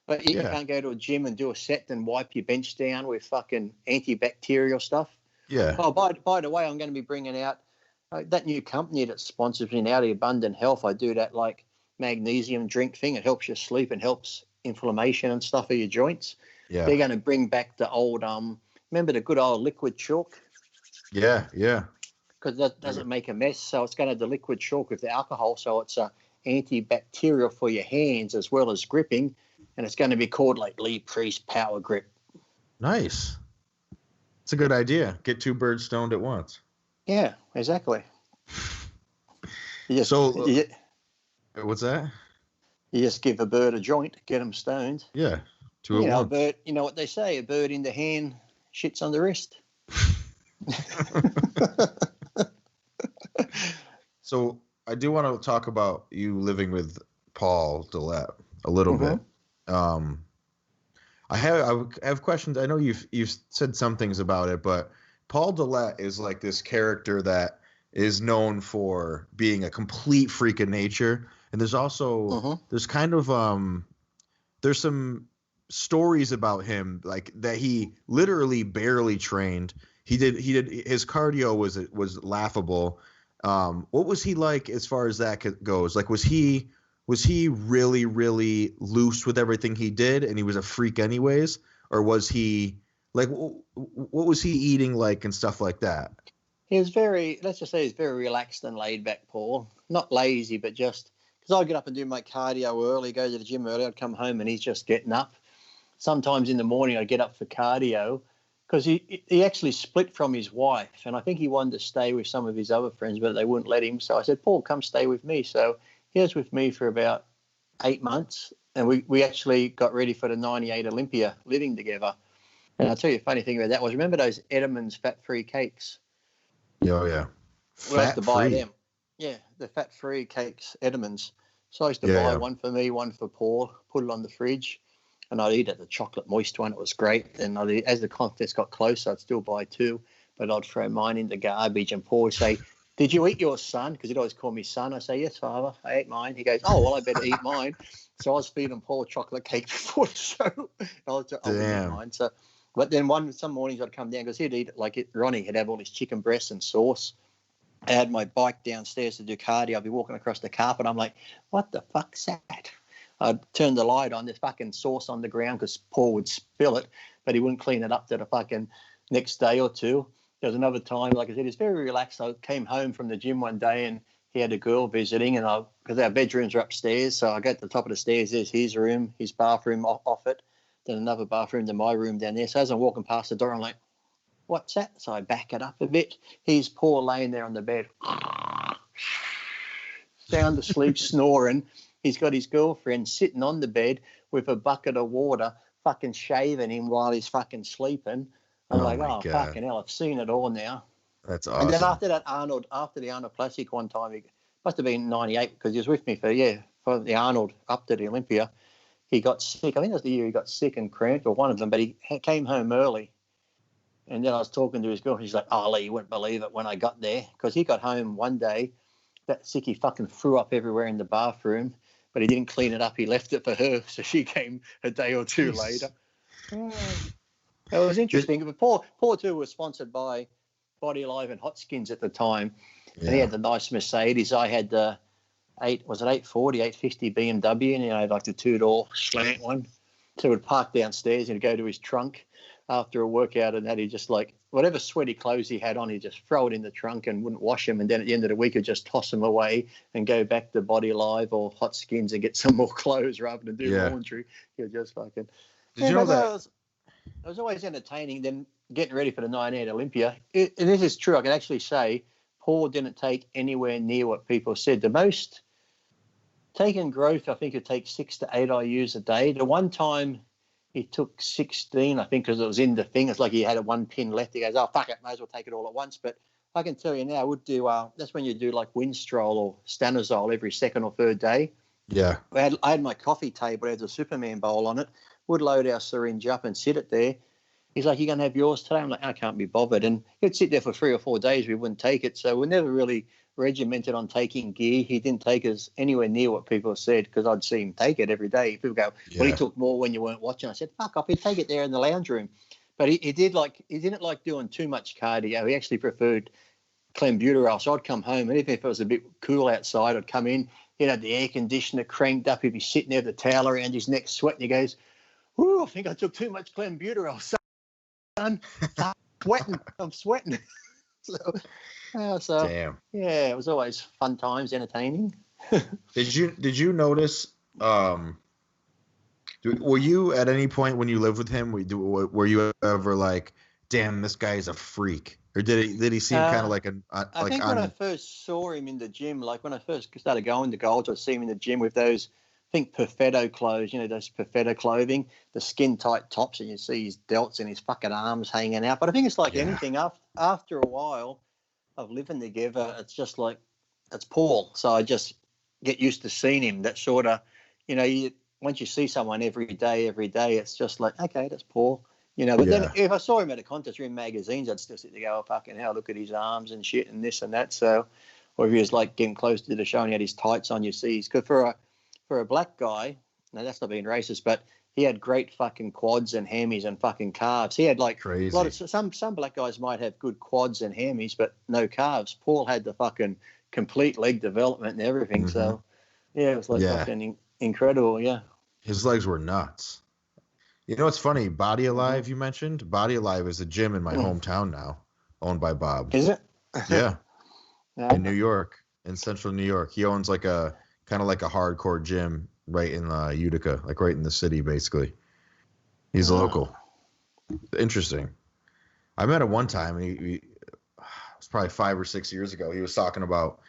but you can't go to a gym and do a set and wipe your bench down with fucking antibacterial stuff. Yeah. Oh, by the way, I'm going to be bringing out that new company that sponsors me now, the Abundant Health. I do that like magnesium drink thing. It helps you sleep and helps inflammation and stuff of your joints. Yeah. They're going to bring back the old, remember the good old liquid chalk? Yeah. Because that doesn't make a mess. So it's going to have the liquid chalk with the alcohol. So it's antibacterial for your hands as well as gripping. And it's going to be called like Lee Priest Power Grip. Nice. It's a good idea. Get two birds stoned at once. Yeah, exactly. What's that? You just give a bird a joint, get them stoned. Yeah, two at once. A bird, you know what they say, a bird in the hand, shits on the wrist. So I do want to talk about you living with Paul Dillett a little bit. I have questions. I know you've said some things about it, but Paul Dillett is like this character that is known for being a complete freak of nature, and there's also there's kind of there's some stories about him like that he literally barely trained. He did his cardio was laughable. What was he like as far as that goes? Like, was he really, really loose with everything he did and he was a freak anyways? Or was he like, what was he eating like and stuff like that? He was very, let's just say he's very relaxed and laid back, Paul. Not lazy, but just, because I'd get up and do my cardio early, go to the gym early, I'd come home and he's just getting up. Sometimes in the morning I'd get up for cardio because he actually split from his wife. And I think he wanted to stay with some of his other friends, but they wouldn't let him. So I said, Paul, come stay with me. So he was with me for about 8 months. And we actually got ready for the 98 Olympia living together. And I'll tell you a funny thing about that was, remember those Edamons fat-free cakes? Oh, yeah. We used to buy them. Yeah, the fat-free cakes, Edamons. So I used to buy one for me, one for Paul, put it on the fridge, and I'd eat it, the chocolate moist one. It was great. And as the contest got closer, I'd still buy 2, but I'd throw mine in the garbage. And Paul would say, did you eat your son? Because he'd always call me son. I say, yes, Father, I ate mine. He goes, oh, well, I better eat mine. So I was feeding Paul chocolate cake before the show. I would eat mine. So, but then some mornings I'd come down because he'd eat it like it. Ronnie had have all his chicken breasts and sauce. I had my bike downstairs to do cardio. I'd be walking across the carpet. I'm like, what the fuck's that? I'd turn the light on. There's fucking sauce on the ground because Paul would spill it, but he wouldn't clean it up to the fucking next day or two. There was another time, like I said, he's very relaxed. I came home from the gym one day and he had a girl visiting, and because our bedrooms are upstairs, so I go to the top of the stairs. There's his room, his bathroom off it, then another bathroom to my room down there. So as I'm walking past the door, I'm like, what's that? So I back it up a bit. He's Paul laying there on the bed, sound asleep, snoring. He's got his girlfriend sitting on the bed with a bucket of water, fucking shaving him while he's fucking sleeping. I'm like, oh, God. Fucking hell, I've seen it all now. That's awesome. And then after the Arnold Classic one time, he must have been 98 because he was with me for the Arnold up to the Olympia. He got sick. I think that was the year he got sick and cramped, or one of them, but he came home early. And then I was talking to his girlfriend. She's like, oh, Lee, you wouldn't believe it when I got there. Because he got home one day, that sick, he fucking threw up everywhere in the bathroom, but he didn't clean it up. He left it for her. So she came a day or two later. It was interesting. But Paul too was sponsored by Body Alive and Hot Skins at the time. Yeah. And he had the nice Mercedes. I had the 850 BMW, and he had like the 2-door slant one. So he would park downstairs and he'd go to his trunk after a workout, and that he just like whatever sweaty clothes he had on, he'd just throw it in the trunk and wouldn't wash them. And then at the end of the week, he'd just toss them away and go back to Body Alive or Hot Skins and get some more clothes rather than do laundry. He'd just fucking. Did you know that? It was always entertaining. Then getting ready for the 98 Olympia. And this is true. I can actually say Paul didn't take anywhere near what people said. The most taken growth, I think, it takes 6 to 8 IUs a day. The one time he took 16, I think, because it was in the thing. It's like he had a 1 pin left. He goes, oh, fuck it, may as well take it all at once. But I can tell you now, I would do, that's when you do like Winstrol or Stanozol every second or third day. Yeah. I had my coffee table, it had a Superman bowl on it, would load our syringe up and sit it there. He's like, you going to have yours today? I'm like, I can't be bothered. And he'd sit there for 3 or 4 days. We wouldn't take it. So we never really regimented on taking gear. He didn't take us anywhere near what people said, because I'd see him take it every day. People go, well, he took more when you weren't watching. I said, fuck off, he'd take it there in the lounge room. But he didn't like doing too much cardio. He actually preferred clenbuterol. So I'd come home, and even if it was a bit cool outside, I'd come in. He'd have the air conditioner cranked up. He'd be sitting there with the towel around his neck, sweating. He goes, ooh, I think I took too much clenbuterol, son. I'm sweating. So damn. Yeah, it was always fun times, entertaining. Did you notice? Were you at any point when you lived with him? Were you ever like, damn, this guy is a freak, or did he seem kind of like an? I think when I first saw him in the gym, like when I first started going to Gold's, I'd see him in the gym with those, I think, Perfetto clothes, those Perfetto clothing, the skin tight tops, and you see his delts and his fucking arms hanging out. But I think it's like anything. After a while of living together, it's just like, it's Paul. So I just get used to seeing him. That sort of, once you see someone every day, it's just like, okay, that's Paul. But then if I saw him at a contest or in magazines, I'd still sit there and go, oh, fucking hell, look at his arms and shit and this and that. So, or if he was like getting close to the show and he had his tights on, you see, because for a black guy, now that's not being racist, but he had great fucking quads and hammies and fucking calves. He had like crazy. A lot of some black guys might have good quads and hammies, but no calves. Paul had the fucking complete leg development and everything. Mm-hmm. So yeah, it was like fucking incredible. Yeah, his legs were nuts. It's funny. Body Alive, you mentioned. Body Alive is a gym in my hometown now, owned by Bob. Is it? Yeah. Yeah. In New York, in central New York. He owns like a kind of like a hardcore gym right in Utica, like right in the city, basically. He's a local. Interesting. I met him one time, and he it was probably 5 or 6 years ago. He was talking about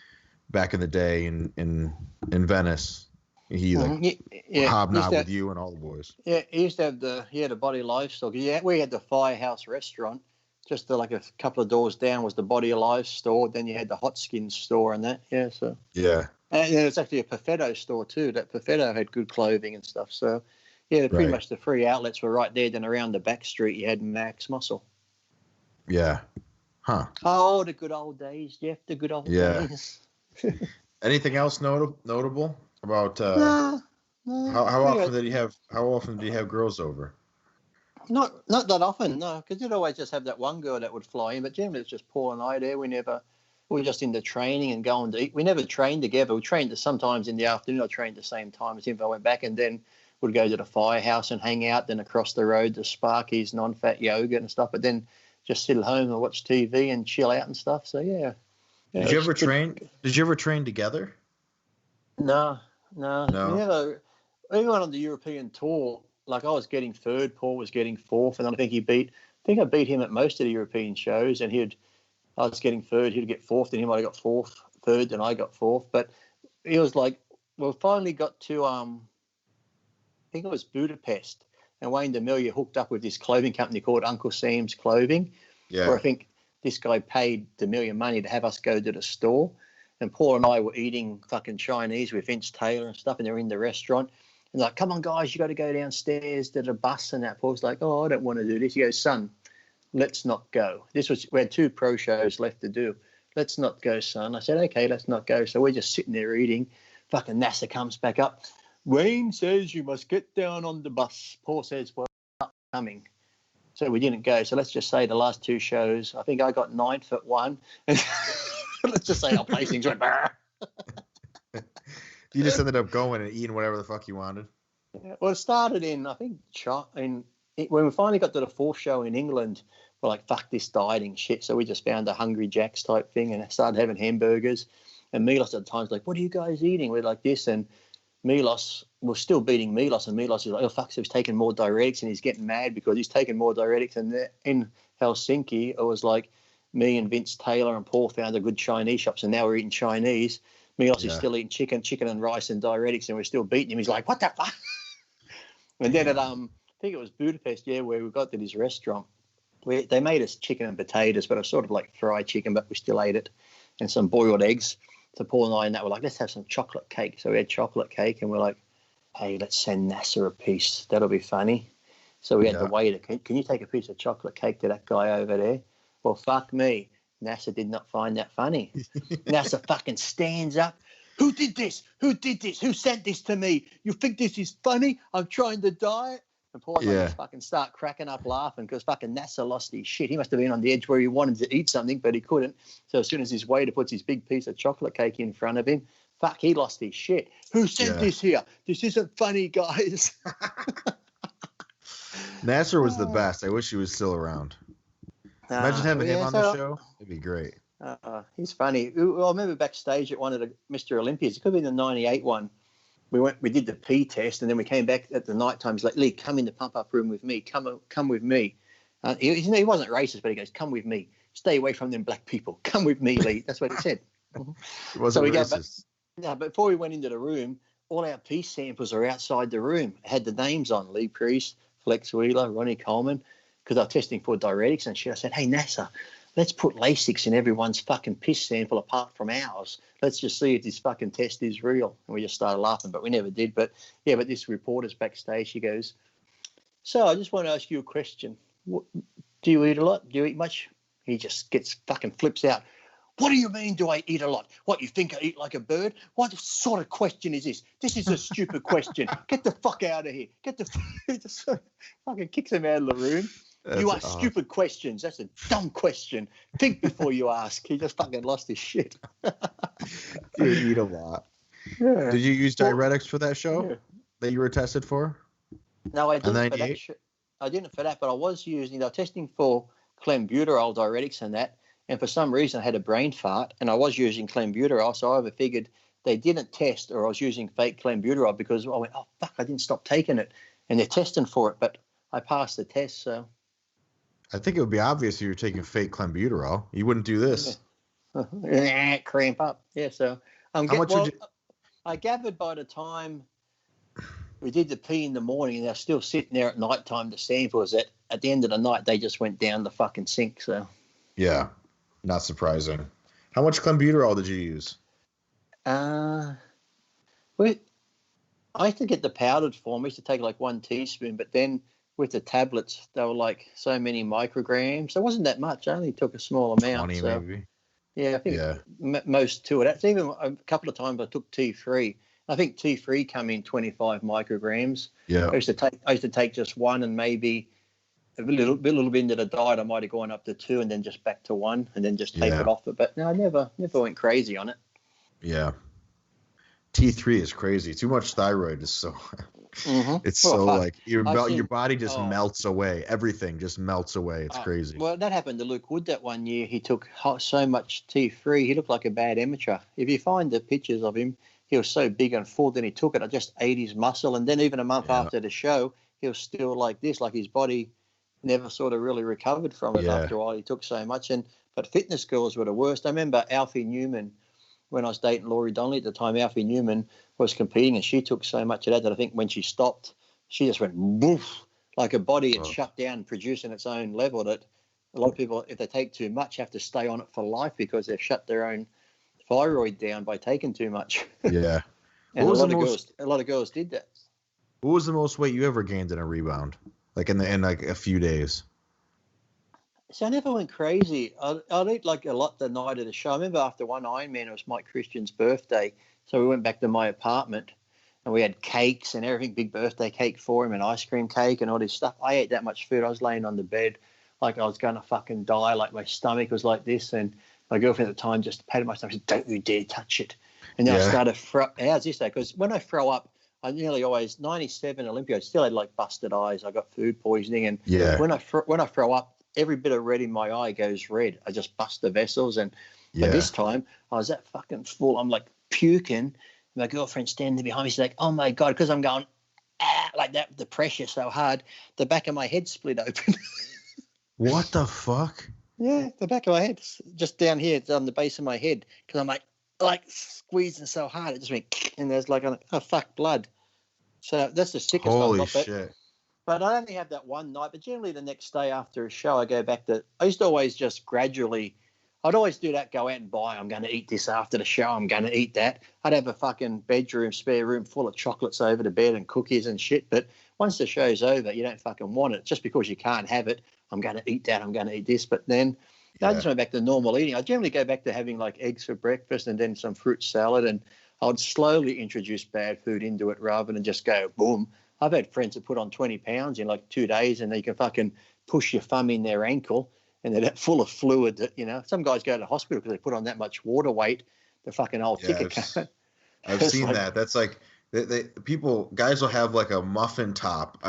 back in the day in Venice. He like hobnobbed with you and all the boys. Yeah, he used to have he had a Body Livestock. Yeah, we had the Firehouse restaurant. Just like a couple of doors down was the Body Alive store. Then you had the Hot Skins store and that. Yeah, so. Yeah. And there's actually a Perfetto store too. That Perfetto had good clothing and stuff. So, yeah, pretty much the free outlets were right there. Then around the back street, you had Max Muscle. Yeah. Huh. Oh, the good old days, Geoff. The good old days. Anything else notable about No, how often did you have girls over? Not that often, no, because you'd always just have that one girl that would fly in, but generally it's just Paul and I there. We were just into training and going to eat. We never trained together. We trained sometimes in the afternoon. I trained the same time as him if I went back, and then would go to the Firehouse and hang out, then across the road to Sparky's non-fat yoga and stuff, but then just sit at home and watch TV and chill out and stuff. So, yeah. Did you ever train together? No. We never, even on the European tour, like I was getting third, Paul was getting fourth, and I think I beat him at most of the European shows, and I was getting third, he'd get fourth, and he might have got fourth, third, and I got fourth. But it was like, we finally got to, I think it was Budapest, and Wayne DeMille hooked up with this clothing company called Uncle Sam's Clothing, where I think this guy paid DeMille money to have us go to the store, and Paul and I were eating fucking Chinese with Vince Taylor and stuff, and they're in the restaurant. And like, come on, guys, you got to go downstairs to the bus and that. Paul's like, oh, I don't want to do this. He goes, son, let's not go. We had 2 pro shows left to do. Let's not go, son. I said, okay, let's not go. So we're just sitting there eating. Fucking NASA comes back up. Wayne says you must get down on the bus. Paul says, well, I'm not coming. So we didn't go. So let's just say the last 2 shows, I think I got 9th at one. Let's just say our placings went, You just ended up going and eating whatever the fuck you wanted. Yeah, well, it started in, I think, when we finally got to the 4th show in England, we're like, fuck this dieting shit. So we just found a Hungry Jack's type thing and started having hamburgers. And Milos at the time's like, what are you guys eating? We're like this. And Milos, we're still beating Milos. And Milos is like, oh, fuck, so he's taking more diuretics. And he's getting mad because he's taking more diuretics. And in Helsinki, it was like me and Vince Taylor and Paul found a good Chinese shop. So now we're eating Chinese. Milos is still eating chicken and rice and diuretics, and we're still beating him. He's like, what the fuck? And then at, I think it was Budapest, where we got to this restaurant. They made us chicken and potatoes, but it was sort of like fried chicken, but we still ate it, and some boiled eggs. So Paul and I and that were like, let's have some chocolate cake. So we had chocolate cake, and we're like, hey, let's send NASA a piece. That'll be funny. So we had the waiter, can you take a piece of chocolate cake to that guy over there? Well, fuck me. NASA did not find that funny. NASA fucking stands up. Who did this? Who did this? Who sent this to me? You think this is funny? I'm trying to diet. And Paul just fucking start cracking up laughing because fucking NASA lost his shit. He must have been on the edge where he wanted to eat something, but he couldn't. So as soon as his waiter puts his big piece of chocolate cake in front of him, fuck, he lost his shit. Who sent this here? This isn't funny, guys. Nasser was the best. I wish he was still around. Imagine having him on the show. It'd be great. He's funny. Well, I remember backstage at one of the Mr. Olympias. It could have been the 98 one. We did the P test, and then we came back at the night time. He's like, Lee, come in the pump-up room with me. Come with me. He wasn't racist, but he goes, come with me. Stay away from them black people. Come with me, Lee. That's what he said. It wasn't racist. But before we went into the room, all our piece samples are outside the room. It had the names on, Lee Priest, Flex Wheeler, Ronnie Coleman, because I was testing for diuretics and shit. I said, hey, NASA, let's put Lasix in everyone's fucking piss sample apart from ours. Let's just see if this fucking test is real. And we just started laughing, but we never did. But this reporter's backstage. She goes, so I just want to ask you a question. Do you eat a lot? Do you eat much? He just fucking flips out. What do you mean, do I eat a lot? What, you think I eat like a bird? What sort of question is this? This is a stupid question. Get the fuck out of here. He just fucking kicks him out of the room. You ask stupid questions. That's a dumb question. Think before you ask. He just fucking lost his shit. You eat a lot. Yeah. Did you use diuretics for that show that you were tested for? No, I didn't for that. I didn't for that, but I was using, testing for clenbuterol diuretics and that. And for some reason, I had a brain fart, and I was using clenbuterol, so I ever figured they didn't test, or I was using fake clenbuterol because I went, oh, fuck, I didn't stop taking it. And they're testing for it, but I passed the test, so. I think it would be obvious if you were taking fake clenbuterol. You wouldn't do this. Yeah. Cramp up. Yeah, so. How much would you... I gathered by the time we did the pee in the morning, and they're still sitting there at night time to samples that at the end of the night, they just went down the fucking sink, so. Yeah, not surprising. How much clenbuterol did you use? I used to get the powdered form. I used to take like 1 teaspoon, but then with the tablets, they were like so many micrograms. So it wasn't that much. I only took a small amount. 20 so, maybe. Yeah, I think most to it. That's even a couple of times I took T3. I think T3 come in 25 micrograms. Yeah. I used to take just 1, and maybe a little bit into the diet, I might have gone up to 2 and then just back to 1 and then just tapered off it. But no, I never went crazy on it. Yeah. T3 is crazy. Too much thyroid is so it's like your body just melts away. Everything just melts away. It's crazy. Well, that happened to Luke Wood that one year. He took so much T3. He looked like a bad amateur. If you find the pictures of him, he was so big and full. Then he took it. I just ate his muscle. And then even a month after the show, he was still like this, like his body never sort of really recovered from it after a while. He took so much. But fitness girls were the worst. I remember Alfie Newman, when I was dating Laurie Donnelly at the time. Alfie Newman was competing, and she took so much of that I think when she stopped, she just went woof, like her body had shut down, producing its own level. That a lot of people, if they take too much, have to stay on it for life because they've shut their own thyroid down by taking too much. Yeah. And a lot of girls did that. What was the most weight you ever gained in a rebound? Like in like a few days? So I never went crazy. I'd eat like a lot the night of the show. I remember after one Ironman, it was Mike Christian's birthday. So we went back to my apartment and we had cakes and everything, big birthday cake for him and ice cream cake and all this stuff. I ate that much food. I was laying on the bed like I was going to fucking die. Like my stomach was like this. And my girlfriend at the time just patted my stomach and said, don't you dare touch it. And then I started, how's this though? Because when I throw up, I nearly always, 97 Olympia, I still had like busted eyes. I got food poisoning. And when I throw up, every bit of red in my eye goes red. I just bust the vessels. And but this time I was that fucking full. I'm like puking. My girlfriend standing behind me. She's like, oh my God, because I'm going like that. The pressure so hard. The back of my head split open. What the fuck? Yeah, the back of my head, just down here, it's on the base of my head. Because I'm like squeezing so hard. It just went, and there's like, fuck, blood. So that's the sickest. Holy shit. But I only have that one night. But generally the next day after a show, I go back to, I used to always just gradually, I'd always do that, go out and buy, I'm going to eat this after the show, I'm going to eat that. I'd have a fucking spare room full of chocolates over the bed and cookies and shit. But once the show's over, you don't fucking want it. Just because you can't have it, I'm going to eat that, I'm going to eat this. But then I just went back to normal eating. I generally go back to having like eggs for breakfast and then some fruit salad. And I would slowly introduce bad food into it rather than just go boom. I've had friends that put on 20 pounds in like 2 days and they can fucking push your thumb in their ankle and they're that full of fluid that, you know, some guys go to the hospital because they put on that much water weight, the fucking old ticket. I've seen that. That's like, guys will have like a muffin top.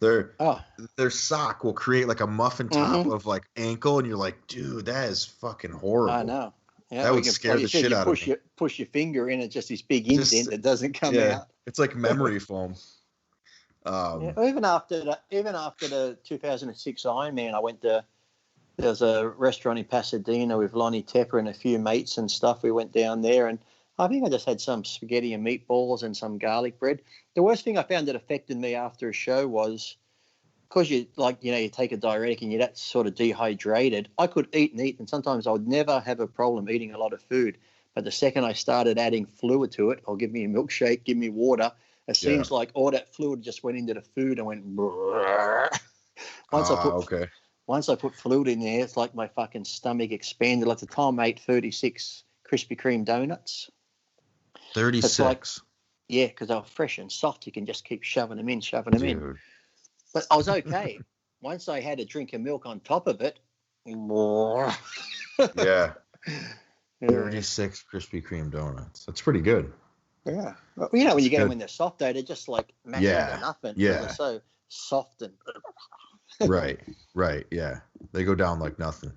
Their sock will create like a muffin top of like ankle and you're like, dude, that is fucking horrible. I know. Yeah, that would scare the shit out of me. Push your finger in, it's just this big indent that doesn't come out. It's like memory foam. Even after the 2006 Ironman, I went to, there was a restaurant in Pasadena with Lonnie Tepper and a few mates and stuff. We went down there and I think I just had some spaghetti and meatballs and some garlic bread. The worst thing I found that affected me after a show was because you take a diuretic and you're that sort of dehydrated. I could eat and sometimes I would never have a problem eating a lot of food. But the second I started adding fluid to it, or give me a milkshake, give me water, it seems like all that fluid just went into the food and went. Once I put fluid in there, it's like my fucking stomach expanded. At the time, I ate 36 Krispy Kreme donuts. 36. Because they were fresh and soft. You can just keep shoving them in. But I was okay. Once I had a drink of milk on top of it. 36 Krispy Kreme donuts. That's pretty good. Yeah. Well, you know, when you get them when they're soft, they're just like mashed into nothing. Yeah. They're so soft and. Right. Yeah. They go down like nothing.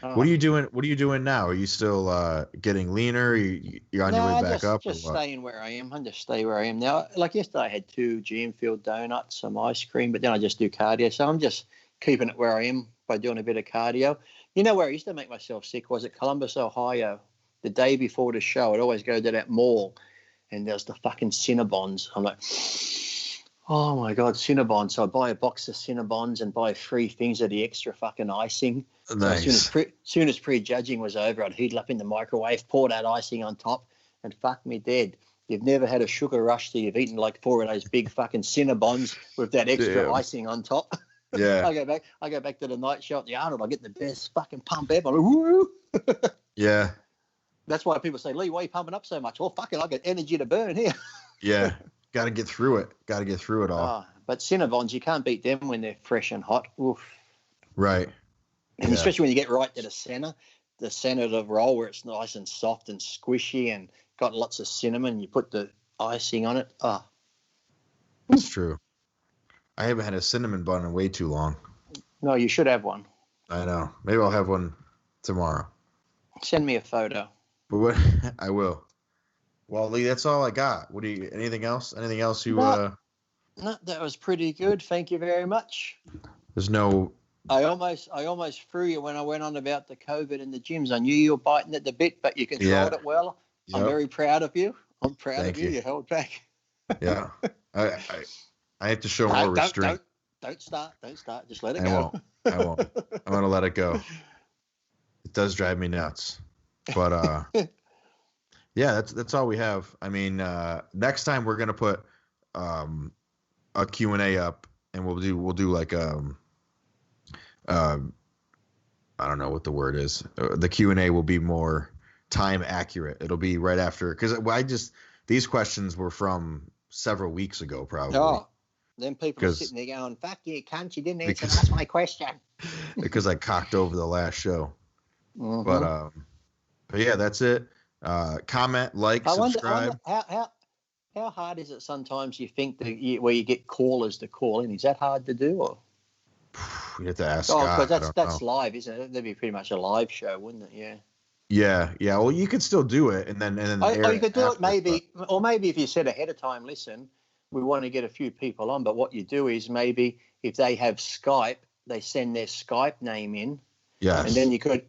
What are you doing? What are you doing now? Are you still getting leaner? You're on your way back up? Just staying where I am. I just stay where I am now. Like yesterday, I had 2 GM-filled donuts, some ice cream, but then I just do cardio. So I'm just keeping it where I am by doing a bit of cardio. You know where I used to make myself sick was at Columbus, Ohio. The day before the show, I'd always go to that mall, and there's the fucking Cinnabons. I'm like, oh my God, Cinnabons. So I'd buy a box of Cinnabons and buy 3 things of the extra fucking icing. Nice. So as soon as prejudging was over, I'd heat it up in the microwave, pour that icing on top, and fuck me dead. You've never had a sugar rush till you've eaten like 4 of those big fucking Cinnabons with that extra icing on top. Yeah. I go back to the night show at the Arnold. I get the best fucking pump ever. I'm like, woo! Yeah. That's why people say, Lee, why are you pumping up so much? Well, fucking, I got energy to burn here. Yeah. Got to get through it. Got to get through it all. But Cinnabons, you can't beat them when they're fresh and hot. Oof. Right. And especially when you get right to the center of the roll where it's nice and soft and squishy and got lots of cinnamon. You put the icing on it. That's true. I haven't had a cinnamon bun in way too long. No, you should have one. I know. Maybe I'll have one tomorrow. Send me a photo. But what I will. Well, Lee, that's all I got. What do you? Anything else? Anything else you? No, that was pretty good. Thank you very much. There's no. I almost threw you when I went on about the COVID in the gyms. I knew you were biting at the bit, but you controlled it well. Yep. I'm very proud of you. I'm proud of you. You held back. Yeah. I have to show more restraint. Don't start. Just let it go. I won't. I'm gonna let it go. It does drive me nuts, but yeah, that's all we have. I mean, next time we're gonna put a Q&A up, and we'll do like I don't know what the word is. The Q&A will be more time accurate. It'll be right after, because these questions were from several weeks ago, probably. Oh, then people are sitting there going, "Fuck you, cunt! You didn't answer that's my question." Because I cocked over the last show. Mm-hmm. But yeah, that's it. Comment, like, subscribe. How hard is it sometimes? You think where you get callers to call in? Is that hard to do, or? You have to ask. Oh, because that's live, isn't it? That'd be pretty much a live show, wouldn't it? Yeah. Well, you could still do it, and then. Or you could do it maybe if you said ahead of time. Listen, we want to get a few people on, but what you do is maybe if they have Skype, they send their Skype name in. Yes. And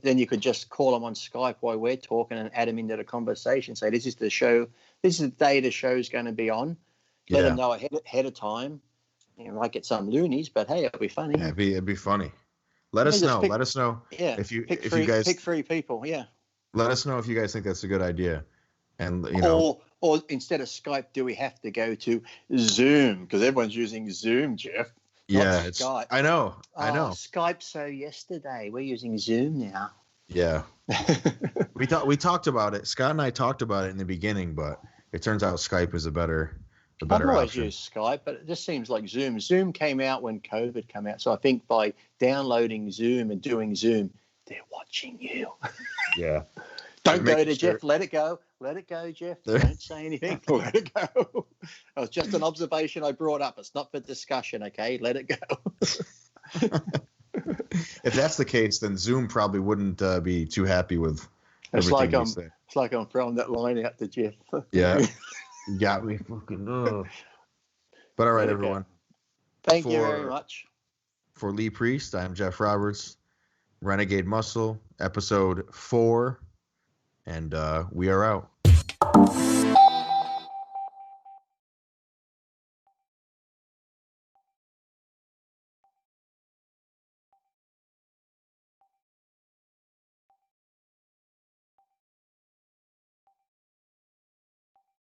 then you could just call them on Skype while we're talking and add them into the conversation. Say, this is the show. This is the day the show's going to be on. Let them know ahead of time. You might get some loonies, but hey, it'll be funny. Yeah, it'd be funny. Let us know. Let us know. Yeah. If you guys pick 3 people. Yeah. Let us know if you guys think that's a good idea, and you know. Or instead of Skype, do we have to go to Zoom? Because everyone's using Zoom, Geoff. Yeah, it's Skype. I know. Skype. So yesterday, we're using Zoom now. Yeah. we talked about it. Scott and I talked about it in the beginning, but it turns out Skype is a better I've always option. used Skype, but it just seems like Zoom. Zoom came out when COVID came out, so I think by downloading Zoom and doing Zoom, they're watching you. Yeah. Don't go to Geoff. Let it go. Let it go, Geoff. Don't say anything. Let it go. It was just an observation I brought up. It's not for discussion, okay? Let it go. If that's the case, then Zoom probably wouldn't be too happy with everything you say. It's like I'm throwing that line out to Geoff. Yeah. You got me. Fucking. But all right, everyone. Thank you very much. For Lee Priest, I'm Geoff Roberts. Renegade Muscle, episode 4. And we are out.